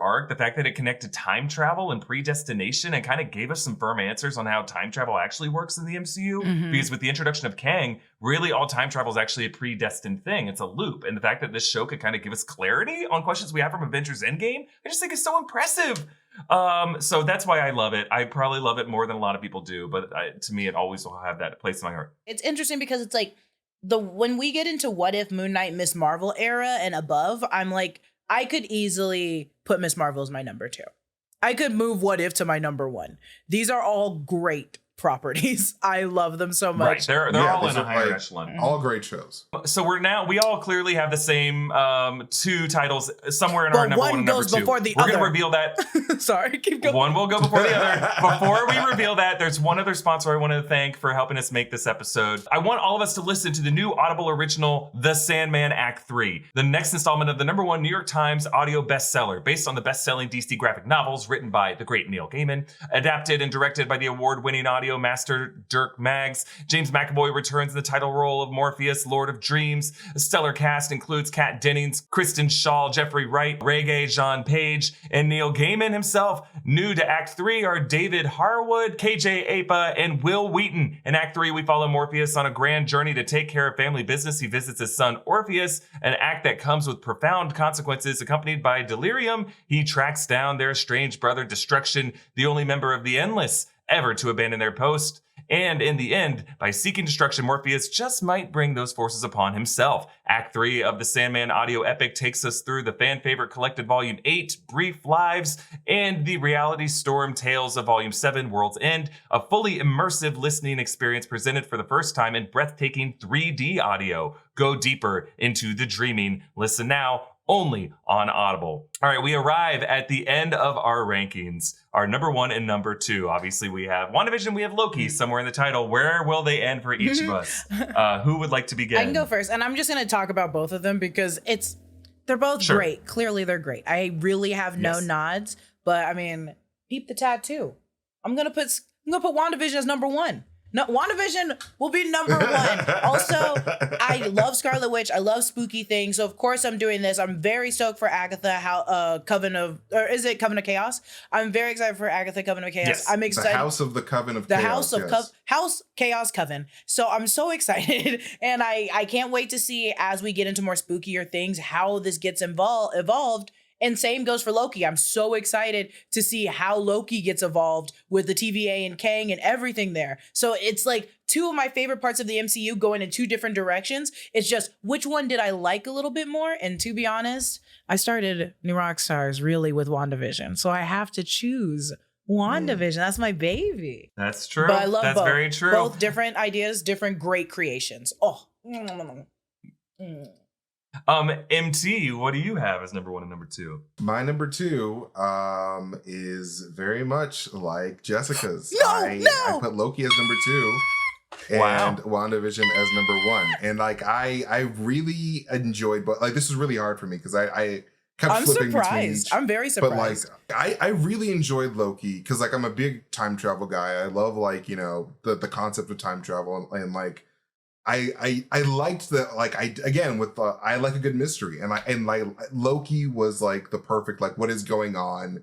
arc, the fact that it connected time travel and predestination and kind of gave us some firm answers on how time travel actually works in the MCU. Because with the introduction of Kang, really all time travel is actually a predestined thing. It's a loop. And the fact that this show could kind of give us clarity on questions we have from Avengers Endgame, I just think is so impressive. So that's why I love it. I probably love it more than a lot of people do, but to me, it always will have that place in my heart. It's interesting because it's like when we get into What If, Moon Knight, Miss Marvel era and above, I'm like, I could easily put Miss Marvel as my number 2. I could move What If to my number 1. These are all great properties. I love them so much. Right. They're all in a higher echelon. All great shows. So we all clearly have the same 2 titles somewhere in our number 1 and number 2. Before the other. We're going to reveal that. Sorry, keep going. One will go before the other. Before we reveal that, there's one other sponsor I want to thank for helping us make this episode. I want all of us to listen to the new Audible original, The Sandman Act 3, the next installment of the number 1 New York Times audio bestseller, based on the best-selling DC graphic novels written by the great Neil Gaiman, adapted and directed by the award-winning audio master Dirk Maggs. James McAvoy returns in the title role of Morpheus, Lord of Dreams. A stellar cast includes Kat Dennings, Kristen Shaw, Jeffrey Wright, Regé Jean Page, and Neil Gaiman himself. New to Act 3 are David Harwood, KJ Apa, and Will Wheaton. In Act 3, we follow Morpheus on a grand journey to take care of family business. He visits his son Orpheus, an act that comes with profound consequences. Accompanied by Delirium, he tracks down their estranged brother Destruction, the only member of the Endless ever to abandon their post. And in the end, by seeking destruction, Morpheus just might bring those forces upon himself. Act 3 of the Sandman audio epic takes us through the fan favorite collected Volume 8, Brief Lives, and the reality storm tales of Volume 7, World's End, a fully immersive listening experience presented for the first time in breathtaking 3D audio. Go deeper into the dreaming. Listen now, only on Audible. All right, we arrive at the end of our rankings. Our number 1 and number 2. Obviously, we have WandaVision, we have Loki somewhere in the title. Where will they end for each of us? Who would like to begin? I can go first, and I'm just going to talk about both of them because they're both great. Clearly, they're great. I really have no nods, but I mean, peep the tattoo. I'm gonna put WandaVision as number 1. No, WandaVision will be number one. Also, I love Scarlet Witch. I love spooky things. So of course I'm doing this. I'm very stoked for Agatha, Coven of Chaos? I'm very excited for Agatha, Coven of Chaos. Yes. I'm excited. The House of the Coven of The Chaos. House of House Chaos Coven. So I'm so excited, and I can't wait to see as we get into more spookier things how this gets evolved. And same goes for Loki. I'm so excited to see how Loki gets evolved with the TVA and Kang and everything there. So it's like two of my favorite parts of the MCU going in two different directions. It's just which one did I like a little bit more? And to be honest, I started New Rockstars really with WandaVision. So I have to choose WandaVision. That's my baby. That's true. But I love That's both. very true. Both different ideas, different great creations. Oh. MT, what do you have as number one and number two? My number two is very much like Jessica's. No, I put Loki as number two and Wow. WandaVision as number one. And like I really enjoyed, but like this was really hard for me because I kept I'm flipping between surprised. each. I'm very surprised. But like I really enjoyed Loki because like I'm a big time travel guy. I love like, you know, the concept of time travel and like I liked that, like I like a good mystery, and like Loki was like the perfect, like, what is going on?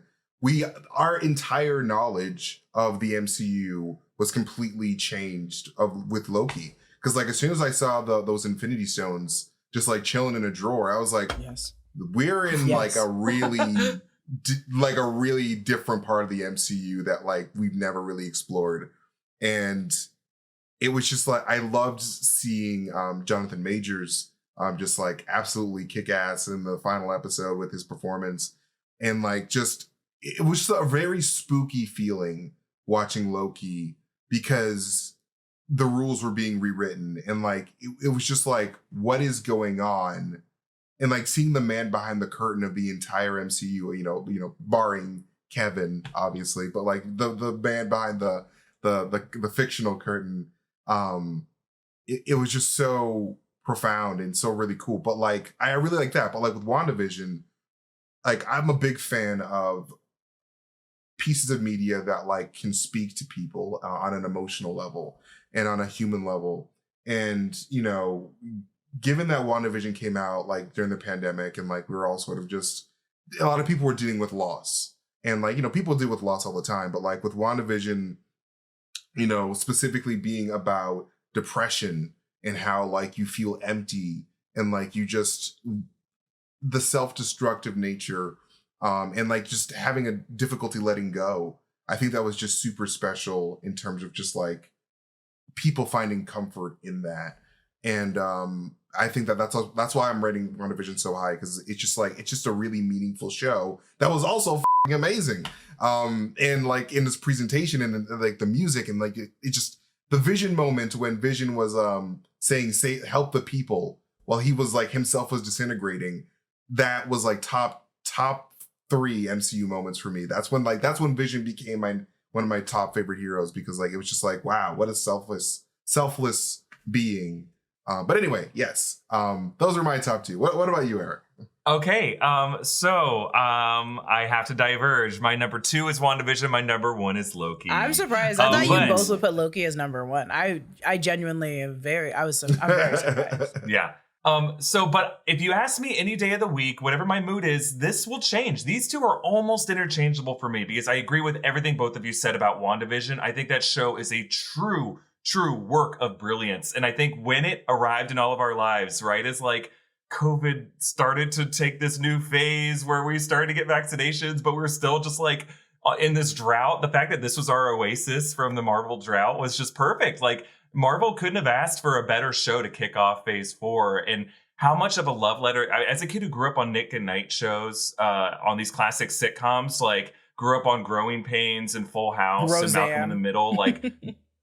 Our entire knowledge of the MCU was completely changed with Loki, because like as soon as I saw those Infinity Stones just like chilling in a drawer, I was like, Yes. we're in Yes. like a really a really different part of the MCU that like we've never really explored. And it was just like, I loved seeing Jonathan Majors just like absolutely kick ass in the final episode with his performance. And like, just, it was just a very spooky feeling watching Loki because the rules were being rewritten. And like, it was just like, what is going on? And like seeing the man behind the curtain of the entire MCU, you know, barring Kevin, obviously, but like the man behind the fictional curtain. It was just so profound and so really cool. But like, I really like that. But like with WandaVision, like I'm a big fan of pieces of media that like can speak to people on an emotional level and on a human level. And, you know, given that WandaVision came out like during the pandemic and like we were all sort of just, a lot of people were dealing with loss. And like, you know, people deal with loss all the time. But like with WandaVision, you know, specifically being about depression and how like you feel empty and like you just, the self-destructive nature and like just having a difficulty letting go. I think that was just super special in terms of just like people finding comfort in that. And I think that's why I'm rating WandaVision so high, because it's just a really meaningful show that was also f***ing amazing. And like in this presentation and like the music and like it just, the Vision moment when Vision was saying help the people while he was like himself was disintegrating, that was like top 3 MCU moments for me. That's when Vision became one of my top favorite heroes, because like it was just like, wow, what a selfless being. But anyway, yes, those are my top 2. What about you, Eric? Okay, so I have to diverge. My number 2 is WandaVision. My number 1 is Loki. I'm surprised. I thought but- you both would put Loki as number 1. I genuinely am I'm very surprised. Yeah. But if you ask me any day of the week, whatever my mood is, this will change. These two are almost interchangeable for me, because I agree with everything both of you said about WandaVision. I think that show is a true work of brilliance. And I think when it arrived in all of our lives, right, as like COVID started to take this new phase where we started to get vaccinations, but we're still just like in this drought, the fact that this was our oasis from the Marvel drought was just perfect. Like, Marvel couldn't have asked for a better show to kick off phase 4. And how much of a love letter, as a kid who grew up on Nick and Night shows, on these classic sitcoms, like grew up on Growing Pains and Full House and Malcolm in the Middle, like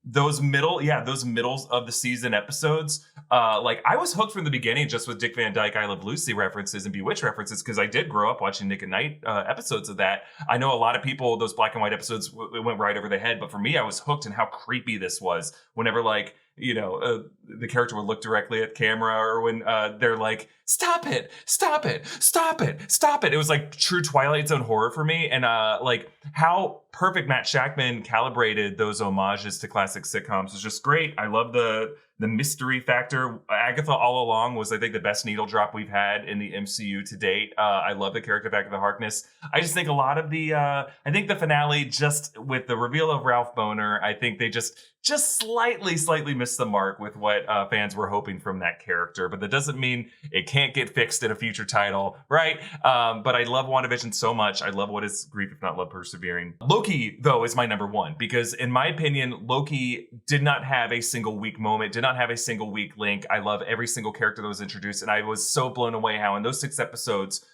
those middles of the season episodes, like I was hooked from the beginning just with Dick Van Dyke, I Love Lucy references and Bewitched references, because I did grow up watching Nick and Night episodes of that. I know a lot of people, those black and white episodes went right over their head, but for me, I was hooked in how creepy this was. Whenever like the character would look directly at camera, or when they're like, stop it. It was like true Twilight Zone horror for me. And like how perfect Matt Shackman calibrated those homages to classic sitcoms was just great. I love the mystery factor. Agatha all along was, I think, the best needle drop we've had in the MCU to date. I love the character of Agatha Harkness. I just think a lot of I think the finale, just with the reveal of Ralph Bohner, I think they just slightly missed the mark with what fans were hoping from that character. But that doesn't mean it can't get fixed in a future title, right? But I love WandaVision so much. I love What Is Grief If Not Love Persevering. Loki, though, is my number one, because in my opinion, Loki did not have a single weak moment, did not have a single weak link. I love every single character that was introduced, and I was so blown away how in those 6 episodes,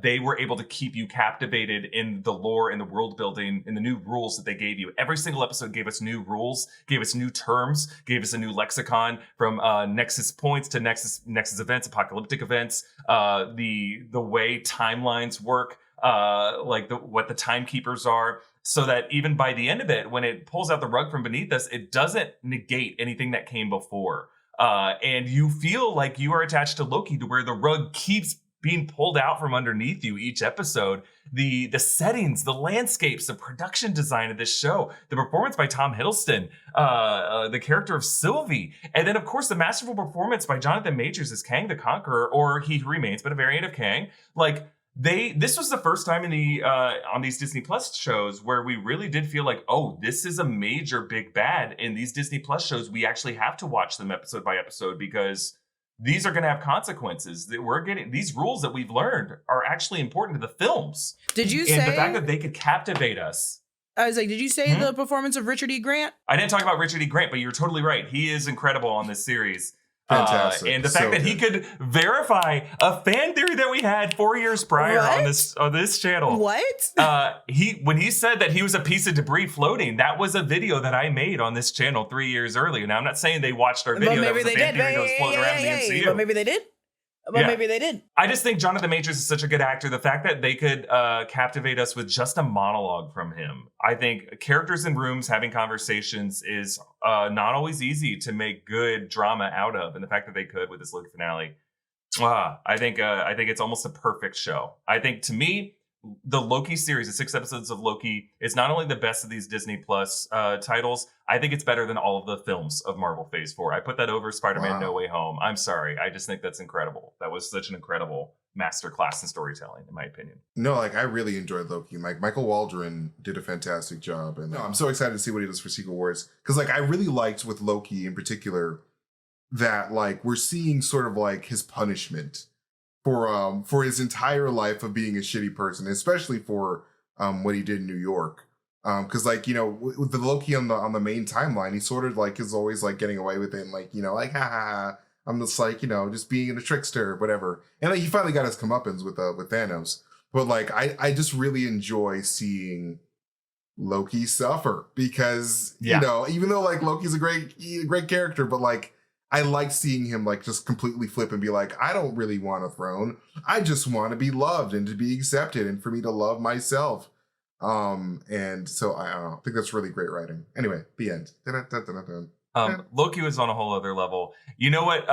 they were able to keep you captivated in the lore and the world building and the new rules that they gave you. Every single episode gave us new rules, gave us new terms, gave us a new lexicon, from Nexus points to Nexus events, apocalyptic events, the way timelines work, what the timekeepers are, so that even by the end of it, when it pulls out the rug from beneath us, it doesn't negate anything that came before. And you feel like you are attached to Loki, to where the rug keeps being pulled out from underneath you each episode. The settings, the landscapes, the production design of this show, the performance by Tom Hiddleston, the character of Sylvie, and then of course the masterful performance by Jonathan Majors as Kang the Conqueror, or He Who Remains, but a variant of Kang. Like, this was the first time in the on these Disney Plus shows where we really did feel like, oh, this is a major big bad. In these Disney Plus shows, we actually have to watch them episode by episode, because these are going to have consequences. That we're getting, these rules that we've learned are actually important to the films. Did you say the fact that they could captivate us? I was like, did you say the performance of Richard E. Grant? I didn't talk about Richard E. Grant, but you're totally right. He is incredible on this series. Fantastic. And the fact that he could verify a fan theory that we had 4 years prior on this channel. What? When he said that he was a piece of debris floating, that was a video that I made on this channel 3 years earlier. Now, I'm not saying they watched our video. That was a fan theory that was floating around in the MCU. But maybe they did. But maybe they did. I just think Jonathan Majors is such a good actor. The fact that they could captivate us with just a monologue from him. I think characters in rooms having conversations is not always easy to make good drama out of. And the fact that they could with this Loki finale, I think it's almost a perfect show. I think, to me, the Loki series, the 6 episodes of Loki, is not only the best of these Disney Plus titles, I think it's better than all of the films of Marvel Phase 4. I put that over Spider-Man No Way Home. I'm sorry. I just think that's incredible. That was such an incredible masterclass in storytelling, in my opinion. No, like, I really enjoyed Loki. Michael Waldron did a fantastic job. And I'm so excited to see what he does for Secret Wars. Because, like, I really liked with Loki in particular that, like, we're seeing sort of like his punishment for his entire life of being a shitty person, especially for what he did in New York. Because, like, you know, with the Loki on the main timeline, he sort of like is always like getting away with it, and like, you know, like, ha ha ha, I'm just like, you know, just being a trickster or whatever. And like, he finally got his comeuppance with Thanos. But like, I just really enjoy seeing Loki suffer, because you know, even though like Loki's a great character, but like, I like seeing him like just completely flip and be like, I don't really want a throne. I just want to be loved and to be accepted and for me to love myself. And so I don't know, I think that's really great writing. Anyway, the end. Loki was on a whole other level. You know what?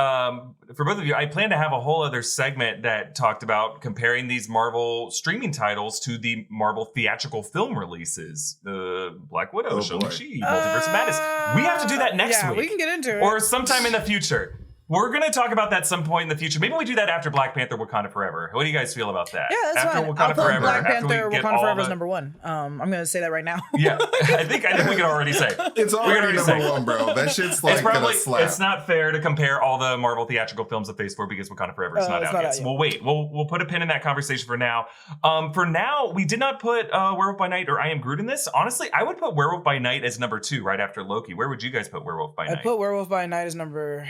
For both of you, I plan to have a whole other segment that talked about comparing these Marvel streaming titles to the Marvel theatrical film releases. The Black Widow, Shang-Chi, Multiverse of Madness. We have to do that next week. We can get into it. Or sometime in the future. We're going to talk about that some point in the future. Maybe we do that after Black Panther Wakanda Forever. What do you guys feel about that? Yeah, that's after fine. Wakanda I'll put Forever, Black after Panther we get Wakanda all Forever is the... number 1. I'm going to say that right now. Yeah, I think we can already say. It's already number 1, bro. That shit's like gonna slap. It's not fair to compare all the Marvel theatrical films of Phase 4 because Wakanda Forever is not out yet. So we'll wait. We'll put a pin in that conversation for now. For now, we did not put Werewolf by Night or I Am Groot in this. Honestly, I would put Werewolf by Night as number 2 right after Loki. Where would you guys put Werewolf by Night? I'd put Werewolf by Night as number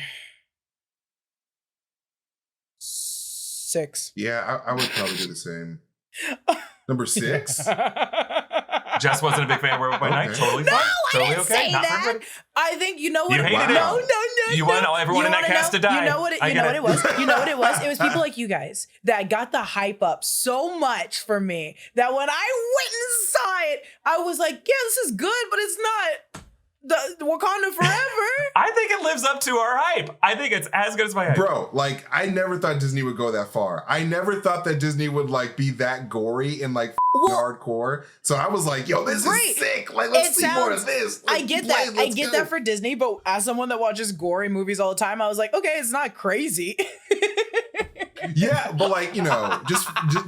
6. Yeah, I would probably do the same. Number 6? Jess wasn't a big fan of Werewolf by Night. Totally fine. Totally okay. Say not that. for everybody. I think you know what. You hated it. No. You want everyone in that cast to die. You know what it was. You know what it was. It was people like you guys that got the hype up so much for me that when I went and saw it, I was like, yeah, this is good, but it's not Wakanda forever. I think it lives up to our hype. I think it's as good as my hype. Bro, like, I never thought Disney would go that far. I never thought that Disney would, like, be that gory and, like, hardcore. So I was like, yo, this is sick. Like, let's see more of this. I get that. I get that for Disney, but as someone that watches gory movies all the time, I was like, okay, it's not crazy. Yeah, but, like, you know,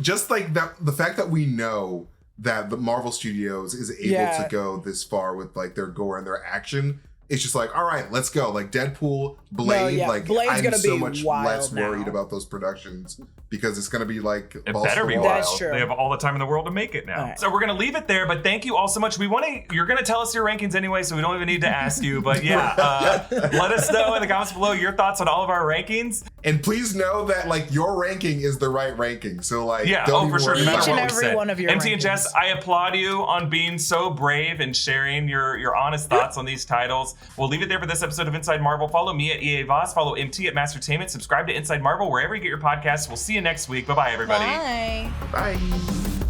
just like that, the fact that we know that the Marvel Studios is able to go this far with, like, their gore and their action. It's just like, all right, let's go. Like Deadpool, Blade, like Blade's I'm gonna so be much wild less now. worried about those productions because it's gonna be like it balls better to the be wall. wild. That's true. They have all the time in the world to make it now. Right. So we're gonna leave it there, but thank you all so much. You're gonna tell us your rankings anyway, so we don't even need to ask you. But yeah, let us know in the comments below your thoughts on all of our rankings. And please know that like your ranking is the right ranking. So like, don't for sure. No matter Each and what we every said. one of your MT and rankings. Jess, I applaud you on being so brave and sharing your honest thoughts on these titles. We'll leave it there for this episode of Inside Marvel. Follow me at EA Voss. Follow MT at MasterTainment. Subscribe to Inside Marvel wherever you get your podcasts. We'll see you next week. Bye-bye, everybody. Bye. Bye.